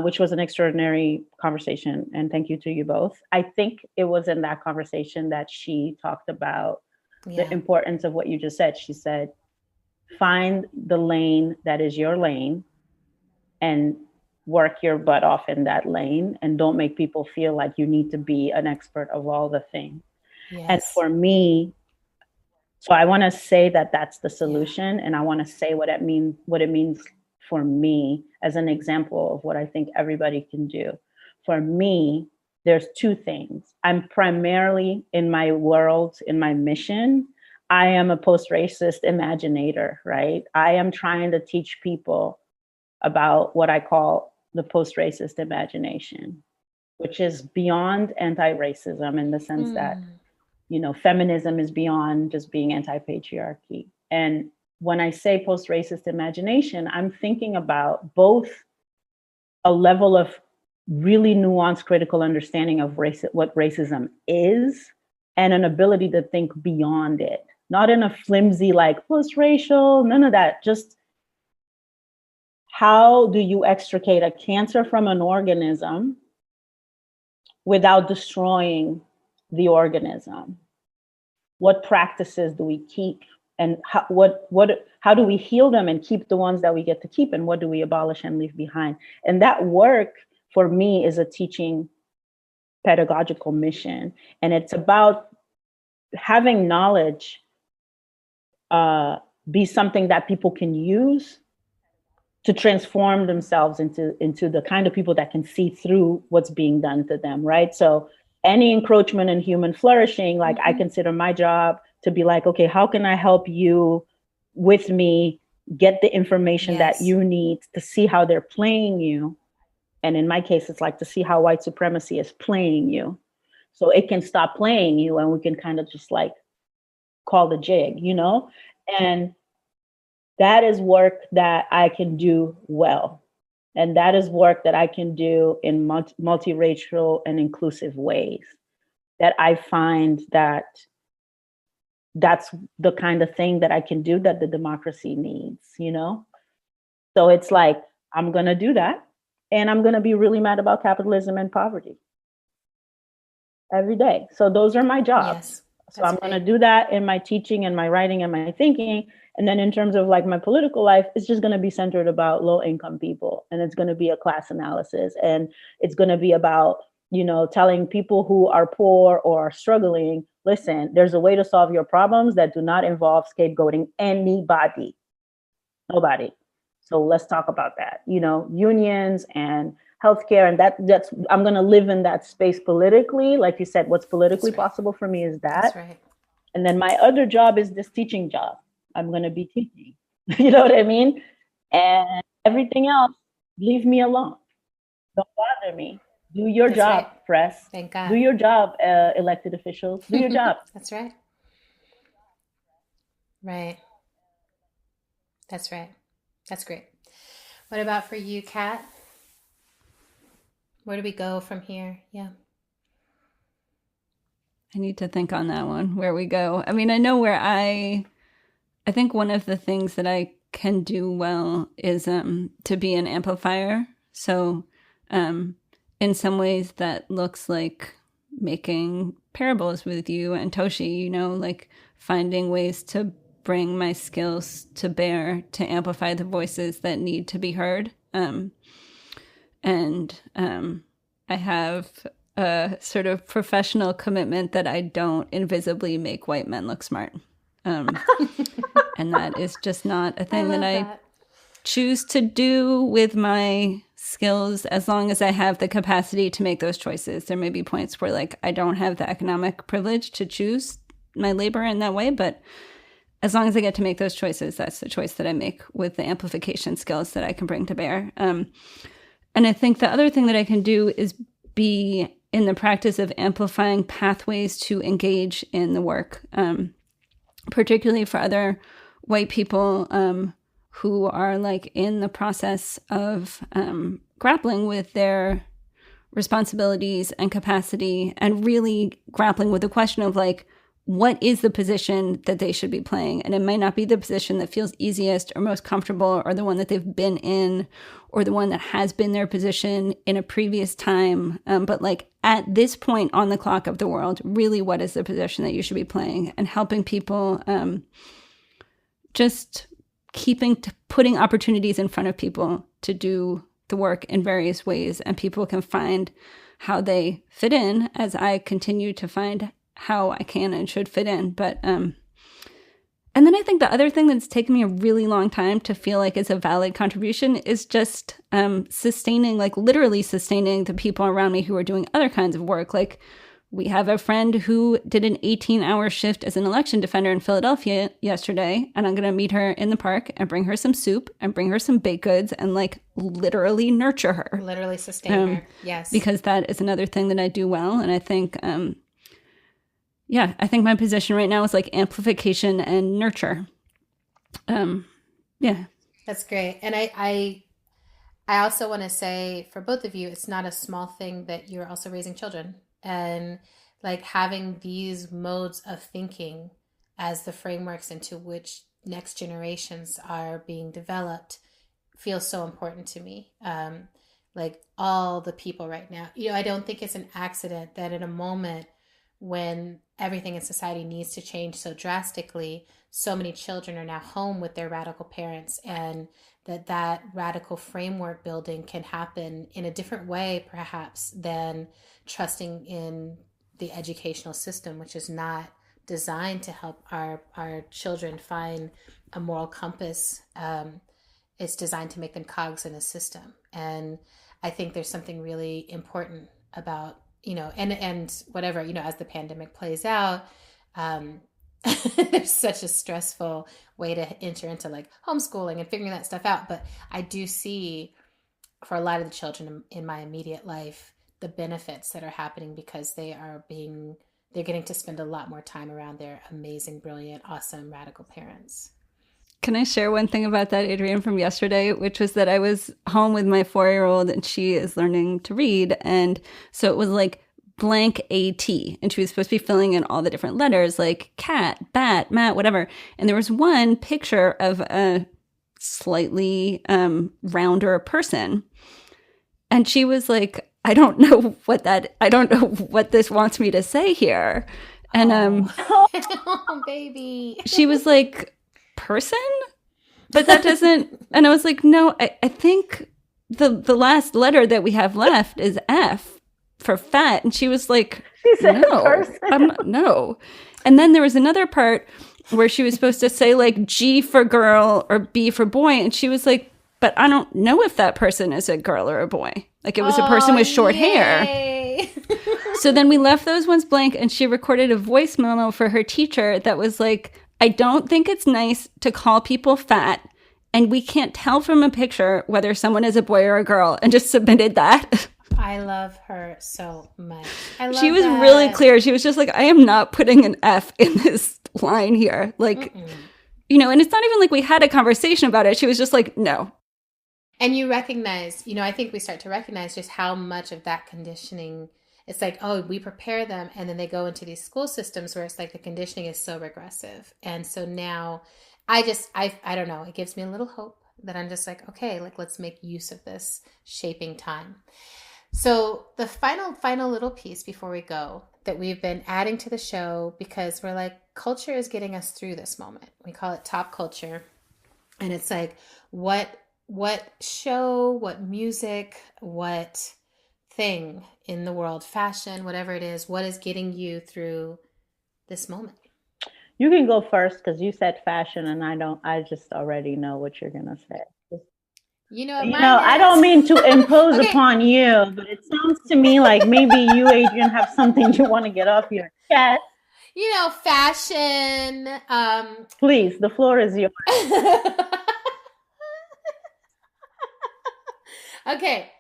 which was an extraordinary conversation. And thank you to you both. I think it was in that conversation that she talked about the importance of what you just said. She said, find the lane that is your lane and work your butt off in that lane, and don't make people feel like you need to be an expert of all the things. Yes. And for me, so I want to say that that's the solution. And I want to say what it means for me as an example of what I think everybody can do. For me, there's two things. I'm primarily in my world, in my mission, I am a post-racist imaginator, right? I am trying to teach people about what I call the post-racist imagination, which is beyond anti-racism in the sense that, feminism is beyond just being anti-patriarchy. And when I say post-racist imagination, I'm thinking about both a level of really nuanced critical understanding of what racism is, and an ability to think beyond it, not in a flimsy, like post-racial, none of that. Just how do you extricate a cancer from an organism without destroying the organism? What practices do we keep? And how do we heal them and keep the ones that we get to keep? And what do we abolish and leave behind? And that work for me is a teaching pedagogical mission. And it's about having knowledge be something that people can use to transform themselves into the kind of people that can see through what's being done to them, right? So any encroachment in human flourishing, like I consider my job to be like, okay, how can I help you with me get the information that you need to see how they're playing you? And in my case, it's like to see how white supremacy is playing you. So it can stop playing you and we can kind of just like call the jig, And that is work that I can do well. And that is work that I can do in multiracial and inclusive ways. That I find that that's the kind of thing that I can do that the democracy needs, So it's like, I'm going to do that. And I'm going to be really mad about capitalism and poverty every day. So those are my jobs. So I'm going to do that in my teaching and my writing and my thinking. And then in terms of like my political life, it's just going to be centered about low income people. And it's going to be a class analysis. And it's going to be about, telling people who are poor or are struggling, listen, there's a way to solve your problems that do not involve scapegoating anybody. Nobody. So let's talk about that, unions and healthcare. And that's I'm going to live in that space politically. Like you said, what's politically possible for me is that. That's right. And then my other job is this teaching job. I'm going to be teaching. You know what I mean? And everything else, leave me alone. Don't bother me. Do your job, right. Press. Thank God. Do your job, elected officials. Do your job. That's right. Right. That's right. That's great. What about for you, Kat? Where do we go from here? Yeah. I need to think on that one, where we go. I mean, I know where I think one of the things that I can do well is to be an amplifier. So in some ways that looks like making parables with you and Toshi, you know, like finding ways to bring my skills to bear to amplify the voices that need to be heard. I have a sort of professional commitment that I don't invisibly make white men look smart. And that is just not a thing that I choose to do with my skills, as long as I have the capacity to make those choices. There may be points where like I don't have the economic privilege to choose my labor in that way, but as long as I get to make those choices, that's the choice that I make with the amplification skills that I can bring to bear. And I think the other thing that I can do is be in the practice of amplifying pathways to engage in the work, particularly for other white people who are like in the process of grappling with their responsibilities and capacity, and really grappling with the question of like, what is the position that they should be playing? And it might not be the position that feels easiest or most comfortable, or the one that they've been in, or the one that has been their position in a previous time. But like at this point on the clock of the world, really, what is the position that you should be playing? And helping people just putting opportunities in front of people to do the work in various ways. And people can find how they fit in as I continue to find how I can and should fit in. But and then I think the other thing that's taken me a really long time to feel like is a valid contribution is just sustaining, like literally sustaining the people around me who are doing other kinds of work. Like we have a friend who did an 18-hour shift as an election defender in Philadelphia yesterday, and I'm going to meet her in the park and bring her some soup and bring her some baked goods and like literally nurture her. Literally sustain her, yes. Because that is another thing that I do well. And I think I think my position right now is like amplification and nurture. That's great. And I also want to say for both of you, it's not a small thing that you're also raising children, and like having these modes of thinking as the frameworks into which next generations are being developed feels so important to me. Like all the people right now, you know, I don't think it's an accident that in a moment when everything in society needs to change so drastically, so many children are now home with their radical parents, and that radical framework building can happen in a different way, perhaps, than trusting in the educational system, which is not designed to help our children find a moral compass. It's designed to make them cogs in a system. And I think there's something really important about, you know, and whatever, you know, as the pandemic plays out, there's such a stressful way to enter into like homeschooling and figuring that stuff out. But I do see for a lot of the children in my immediate life, the benefits that are happening because they're getting to spend a lot more time around their amazing, brilliant, awesome, radical parents. Can I share one thing about that, Adrienne, from yesterday, which was that I was home with my 4-year-old and she is learning to read. And so it was like blank AT, and she was supposed to be filling in all the different letters like cat, bat, mat, whatever. And there was one picture of a slightly rounder person. And she was like, I don't know what this wants me to say here. And oh, baby. She was like, person? But that doesn't, and I was like, no, I think the last letter that we have left is F for fat. And she was like, she said no, person. No. And then there was another part where she was supposed to say like G for girl or B for boy. And she was like, but I don't know if that person is a girl or a boy. Like it was a person with short hair. So then we left those ones blank, and she recorded a voice memo for her teacher that was like, I don't think it's nice to call people fat, and we can't tell from a picture whether someone is a boy or a girl, and just submitted that. I love her so much. She was really clear. She was just like, I am not putting an F in this line here. Like, you know, and it's not even like we had a conversation about it. She was just like, no. And you recognize, you know, I think we start to recognize just how much of that conditioning, It's like, oh, we prepare them and then they go into these school systems where it's like the conditioning is so regressive. And so now I don't know, it gives me a little hope that I'm just like, okay, like let's make use of this shaping time. So the final little piece before we go that we've been adding to the show, because we're like, culture is getting us through this moment. We call it top culture. And it's like, what show, what music, what thing in the world, fashion, whatever it is, what is getting you through this moment? You can go first because you said fashion, and I just already know what you're gonna say. I don't mean to impose okay. upon you, but it sounds to me like maybe you, Adrian, have something you want to get off your chest. Fashion. Please, the floor is yours. Okay.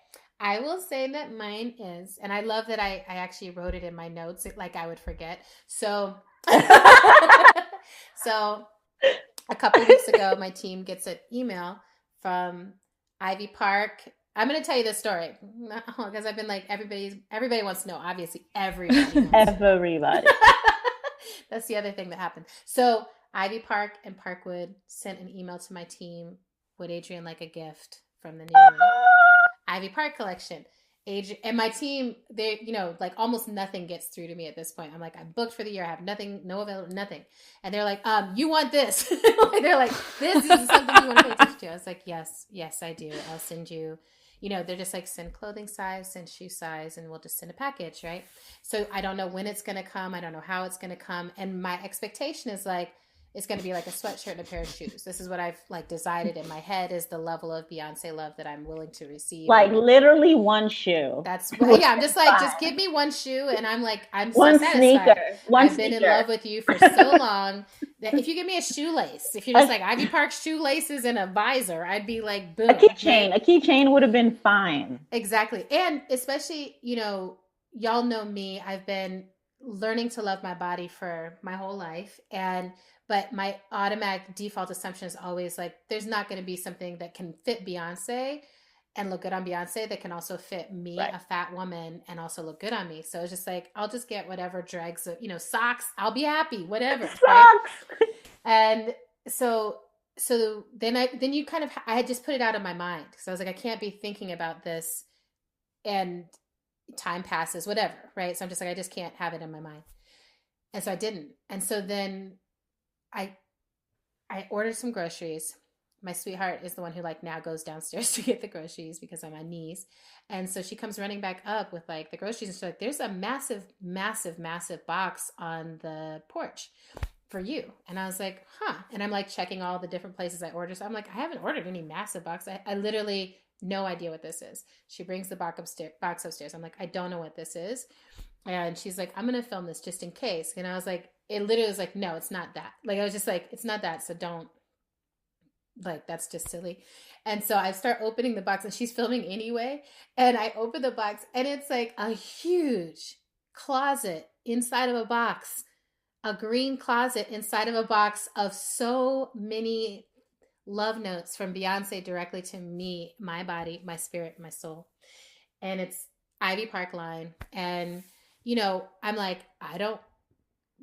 I will say that mine is, and I love that I actually wrote it in my notes, like I would forget. So, so a couple of weeks ago, my team gets an email from Ivy Park. I'm going to tell you this story because I've been like, everybody wants to know. Obviously, everybody. Everybody. That's the other thing that happened. So Ivy Park and Parkwood sent an email to my team. Would Adrian like a gift from the new Ivy Park collection? And my team, they, like almost nothing gets through to me at this point. I'm like, I'm booked for the year. I have nothing, no available, nothing. And they're like, you want this? They're like, this is something you want to pay attention to. I was like, yes, I do. I'll send you, they're just like, send clothing size, send shoe size, and we'll just send a package, right? So I don't know when it's going to come. I don't know how it's going to come. And my expectation is like, it's going to be like a sweatshirt and a pair of shoes. This is what I've like decided in my head is the level of Beyonce love that I'm willing to receive. Like literally one shoe. I'm just like, just give me one shoe. And I'm like, I'm so satisfied. I've been in love with you for so long that if you give me a shoelace, if you're just like Ivy Park shoelaces and a visor, I'd be like, boom. A keychain would have been fine. Exactly. And especially, y'all know me. I've been learning to love my body for my whole life. But my automatic default assumption is always like, there's not going to be something that can fit Beyonce and look good on Beyonce that can also fit me, right, a fat woman, and also look good on me. So it's just like, I'll just get whatever dregs of, socks. I'll be happy, whatever. Socks. Right? And so then you kind of, I had just put it out of my mind. So I was like, I can't be thinking about this and time passes, whatever. Right. So I'm just like, I just can't have it in my mind. And so I didn't. And so then I ordered some groceries. My sweetheart is the one who like now goes downstairs to get the groceries because I'm on knees. And so she comes running back up with like the groceries and she's like, there's a massive, massive, massive box on the porch for you. And I was like, huh. And I'm like checking all the different places I ordered. So I'm like, I haven't ordered any massive box. I literally no idea what this is. She brings the box upstairs. I'm like, I don't know what this is. And she's like, I'm going to film this just in case. And I was like, it literally was like, no, it's not that. Like, I was just like, it's not that. So don't, like, that's just silly. And so I start opening the box and she's filming anyway. And I open the box and it's like a huge closet inside of a box, a green closet inside of a box of so many love notes from Beyonce directly to me, my body, my spirit, my soul. And it's Ivy Park line. And I'm like, I don't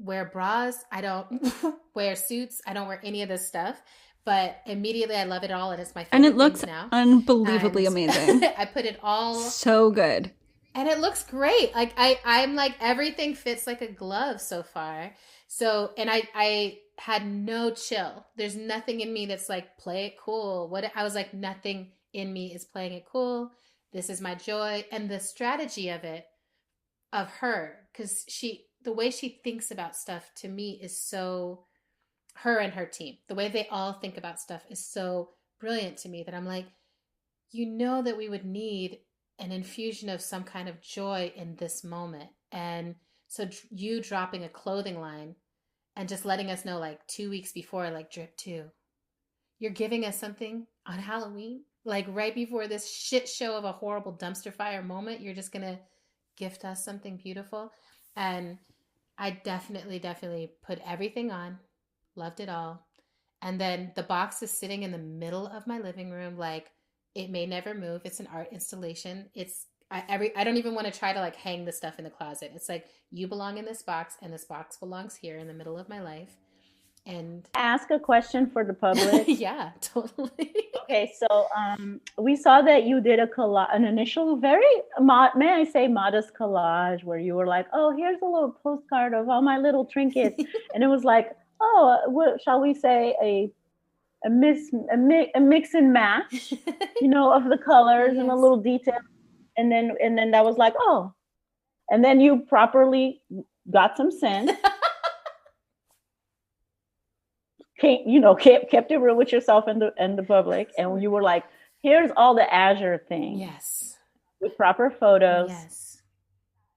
wear bras. I don't wear suits. I don't wear any of this stuff. But immediately I love it all. And it's my favorite and it looks now. Unbelievably amazing. I put it all. So good. And it looks great. Like I'm like, everything fits like a glove so far. So, and I had no chill. There's nothing in me that's like, play it cool. I was like, nothing in me is playing it cool. This is my joy. And the strategy of it, of her, because the way she thinks about stuff to me is so, her and her team, the way they all think about stuff is so brilliant to me that I'm like, that we would need an infusion of some kind of joy in this moment. And so you dropping a clothing line and just letting us know like 2 weeks before, like drip 2, you're giving us something on Halloween, like right before this shit show of a horrible dumpster fire moment, you're just going to gift us something beautiful. And I definitely put everything on, loved it all. And then the box is sitting in the middle of my living room. Like, it may never move. It's an art installation. It's I don't even want to try to like hang the stuff in the closet. It's like, you belong in this box and this box belongs here in the middle of my life. And ask a question for the public. yeah, totally. Okay, so we saw that you did an initial, very may I say, modest collage where you were like, "Oh, here's a little postcard of all my little trinkets," and it was like, "Oh, what shall we say, a mix and match, of the colors and the Yes. little details," and then that was like, "Oh," and then you properly got some sense. Kept it real with yourself and the public, and you were like, here's all the Azure things. Yes. With proper photos. Yes.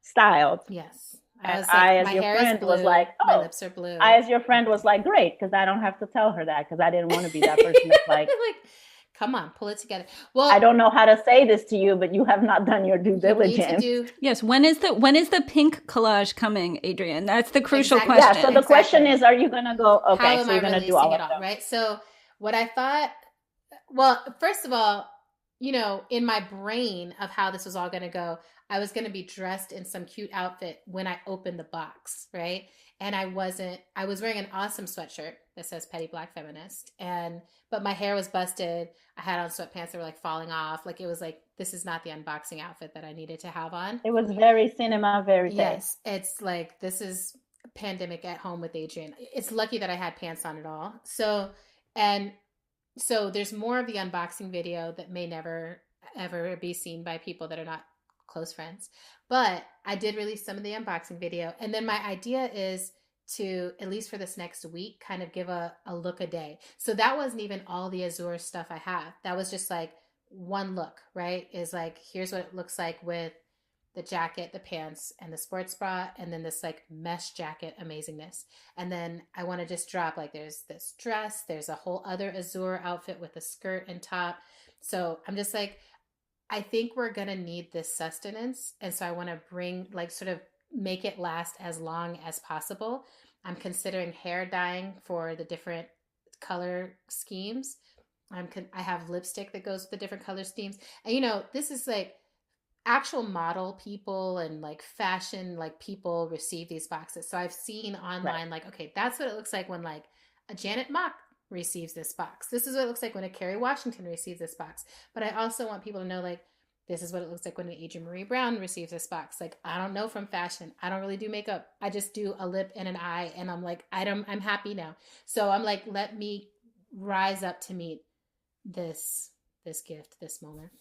Styled. Yes. As your friend was like, oh, my lips are blue. I, as your friend, was like, great, because I don't have to tell her that, because I didn't want to be that person that's like, come on, pull it together. Well, I don't know how to say this to you, but you have not done your due diligence. Yes. When is the pink collage coming, Adrienne? That's the crucial question. Yeah. So the question is, are you going to go? Okay, so you're going to do all of it, right? So what I thought. Well, first of all, in my brain of how this was all going to go, I was going to be dressed in some cute outfit when I opened the box, right? And I was wearing an awesome sweatshirt that says Petty Black Feminist. But my hair was busted. I had on sweatpants that were like falling off. Like, it was like, this is not the unboxing outfit that I needed to have on. It was very cinema, very Yes. It's like, this is pandemic at home with Adrienne. It's lucky that I had pants on at all. So there's more of the unboxing video that may never, ever be seen by people that are not close friends. But I did release some of the unboxing video. And then my idea is to, at least for this next week, kind of give a look a day. So that wasn't even all the Azure stuff I have. That was just like one look, right? Is like, here's what it looks like with the jacket, the pants, and the sports bra, and then this like mesh jacket amazingness. And then I want to just drop, like, there's this dress, there's a whole other Azure outfit with a skirt and top. So I'm just like, I think we're going to need this sustenance. And so I want to bring, like, sort of make it last as long as possible. I'm considering hair dyeing for the different color schemes. I have lipstick that goes with the different color schemes. And, this is like, actual model people and like fashion like people receive these boxes. So I've seen online, like, okay, that's what it looks like when like a Janet Mock receives this box. This is what it looks like when a Kerry Washington receives this box. But I also want people to know, like, this is what it looks like when an Adrienne Marie Brown receives this box. Like, I don't know from fashion. I don't really do makeup. I just do a lip and an eye, and I'm like, I'm happy now. So I'm like, let me rise up to meet this gift, this moment.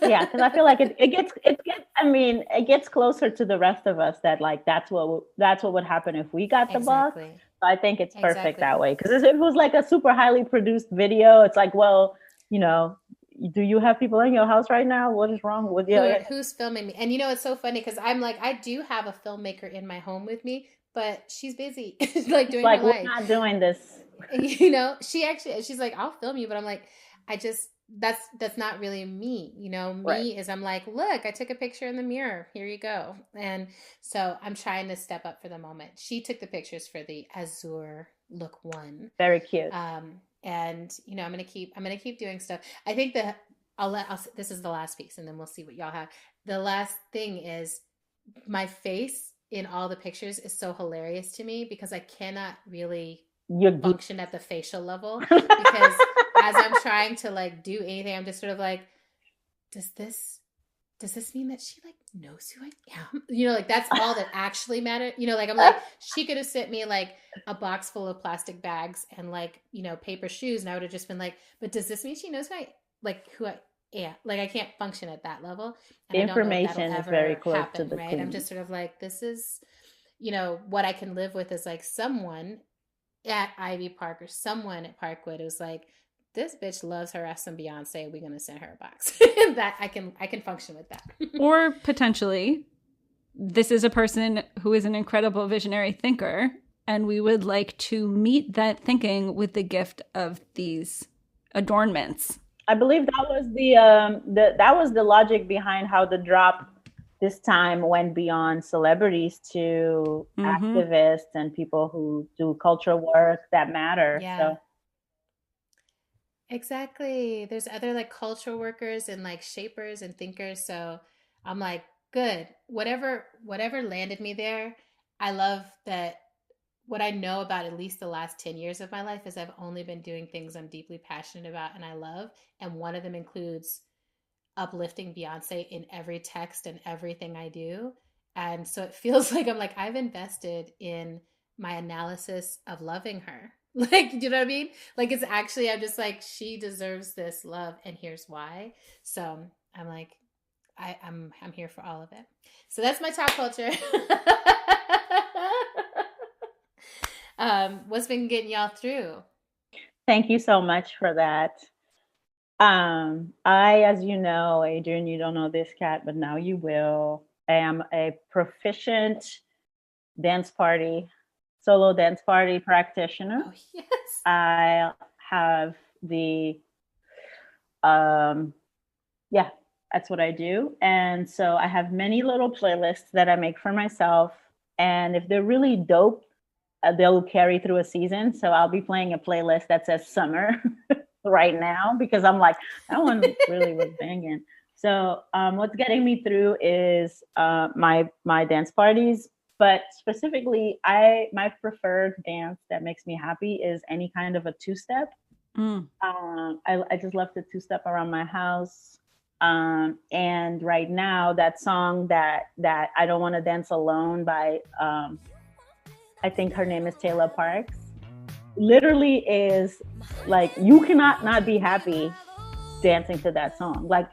Yeah, because I feel like it gets closer to the rest of us, that like that's what would happen if we got the box. So I think it's perfect that way, because if it was like a super highly produced video, it's like, well, do you have people in your house right now? What is wrong with you? Who's filming me? And it's so funny, because I'm like, I do have a filmmaker in my home with me, but she's busy like doing her life. We're not doing this. She's like, I'll film you, but I'm like, that's not really me. Me is, I'm like, look, I took a picture in the mirror. Here you go. And so I'm trying to step up for the moment. She took the pictures for the Azure look one. Very cute. And I'm gonna keep doing stuff. I think this is the last piece, and then we'll see what y'all have. The last thing is, my face in all the pictures is so hilarious to me, because I cannot really function at the facial level, because as I'm trying to like do anything, I'm just sort of like, does this mean that she like knows who I am? Like, that's all that actually mattered. Like, I'm like, she could have sent me like a box full of plastic bags and like, paper shoes, and I would have just been like, but does this mean she knows who I am? Like, I can't function at that level. And the information is very close to the right? I'm just sort of like, this is, what I can live with is like someone at Ivy Park or someone at Parkwood was like, this bitch loves her ass some Beyonce. We're gonna send her a box. That I can function with that. Or potentially, this is a person who is an incredible visionary thinker, and we would like to meet that thinking with the gift of these adornments. I believe that was the logic behind how the drop this time went beyond celebrities to activists and people who do cultural work that matter. Yeah. So. Exactly. There's other like cultural workers and like shapers and thinkers. So I'm like, good. Whatever landed me there, I love that. What I know about at least the last 10 years of my life is I've only been doing things I'm deeply passionate about and I love. And one of them includes uplifting Beyonce in every text and everything I do. And so it feels like I've invested in my analysis of loving her. Like, do you know what I mean? Like, it's actually, I'm just like, she deserves this love, and here's why. So I'm like, I'm here for all of it. So that's my top culture. What's been getting y'all through? Thank you so much for that. I, as you know, Adrian, you don't know this, Kat, but now you will. I am a proficient solo dance party practitioner. Oh, yes. I have that's what I do. And so I have many little playlists that I make for myself. And if they're really dope, they'll carry through a season. So I'll be playing a playlist that says summer right now because I'm like, that one really was banging. So what's getting me through is my dance parties, but specifically, my preferred dance that makes me happy is any kind of a two-step. I just love to two-step around my house. And right now, that song that I Don't Want to Dance Alone by I think her name is Taylor Parks, literally is like, you cannot not be happy dancing to that song. Like,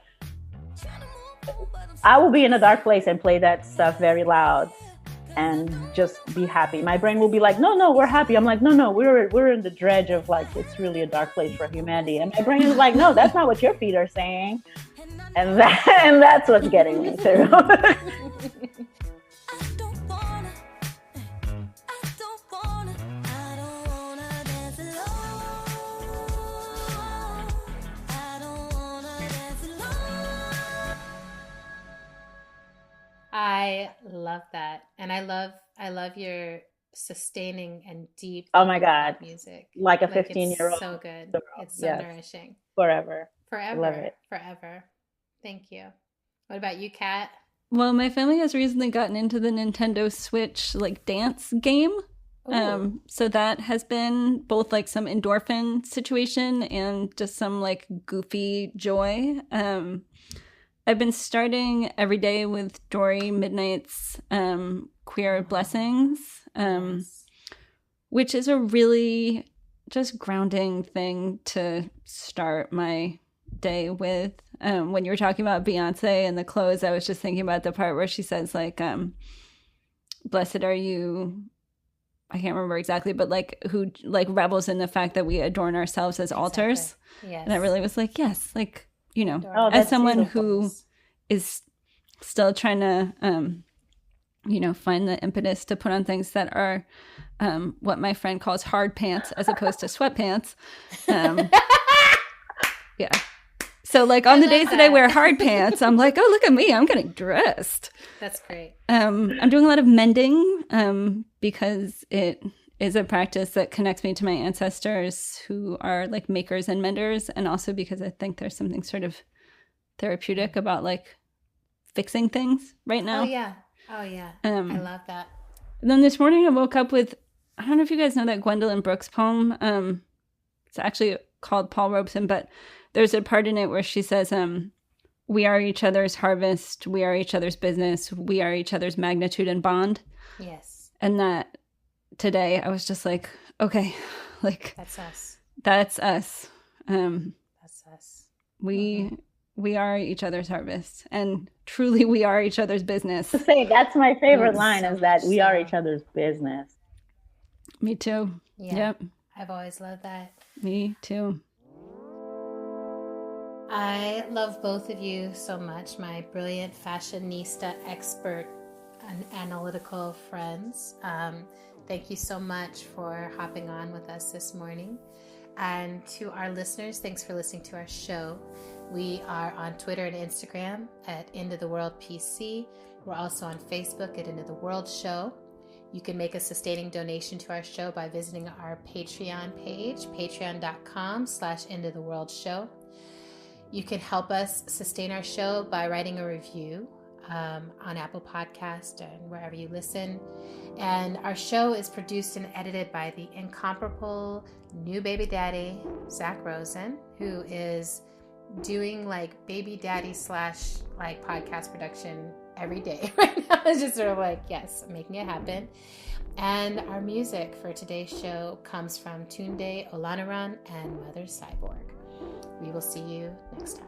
I will be in a dark place and play that stuff very loud and just be happy. My brain will be like, no, we're happy. I'm like, no, we're in the dredge of like, it's really a dark place for humanity. And my brain is like, no, that's not what your feet are saying. And that's what's getting me through. I love that. And I love your sustaining and deep oh my God music. Like a 15-year-old. So good. It's so nourishing. Forever. Love it. Forever. Thank you. What about you, Kat? Well, my family has recently gotten into the Nintendo Switch like dance game. So that has been both like some endorphin situation and just some like goofy joy. I've been starting every day with Dory Midnight's Queer Blessings, which is a really just grounding thing to start my day with. When you were talking about Beyonce and the clothes, I was just thinking about the part where she says like, blessed are you, I can't remember exactly, but like who like revels in the fact that we adorn ourselves as altars. Yes. And I really was like, yes, like, you know, as someone who is still trying to, find the impetus to put on things that are what my friend calls hard pants as opposed to sweatpants. Yeah. So like on the days that I wear hard pants, I'm like, oh, look at me, I'm getting dressed. That's great. I'm doing a lot of mending because it is a practice that connects me to my ancestors who are like makers and menders, and also because I think there's something sort of therapeutic about like fixing things right now. Oh yeah. I love that. And then this morning I woke up with, I don't know if you guys know that Gwendolyn Brooks poem. It's actually called Paul Robeson, but there's a part in it where she says, we are each other's harvest, we are each other's business, we are each other's magnitude and bond. Yes. And that today I was just like, okay, like that's us. That's us. That's us. We are each other's harvest, and truly we are each other's business. To say that's my favorite line is that we are each other's business. Me too. Yeah. Yep. I've always loved that. Me too. I love both of you so much, my brilliant fashionista, expert, and analytical friends. Thank you so much for hopping on with us this morning. And to our listeners, thanks for listening to our show. We are on Twitter and Instagram at End of the World PC. We're also on Facebook at End of the World Show. You can make a sustaining donation to our show by visiting our Patreon page, patreon.com/End of the World Show. You can help us sustain our show by writing a review. on Apple Podcast and wherever you listen. And our show is produced and edited by the incomparable new baby daddy, Zach Rosen, who is doing like baby daddy / like podcast production every day right now. It's just sort of like, yes, making it happen. And our music for today's show comes from Tunde Olaniran and Mother Cyborg. We will see you next time.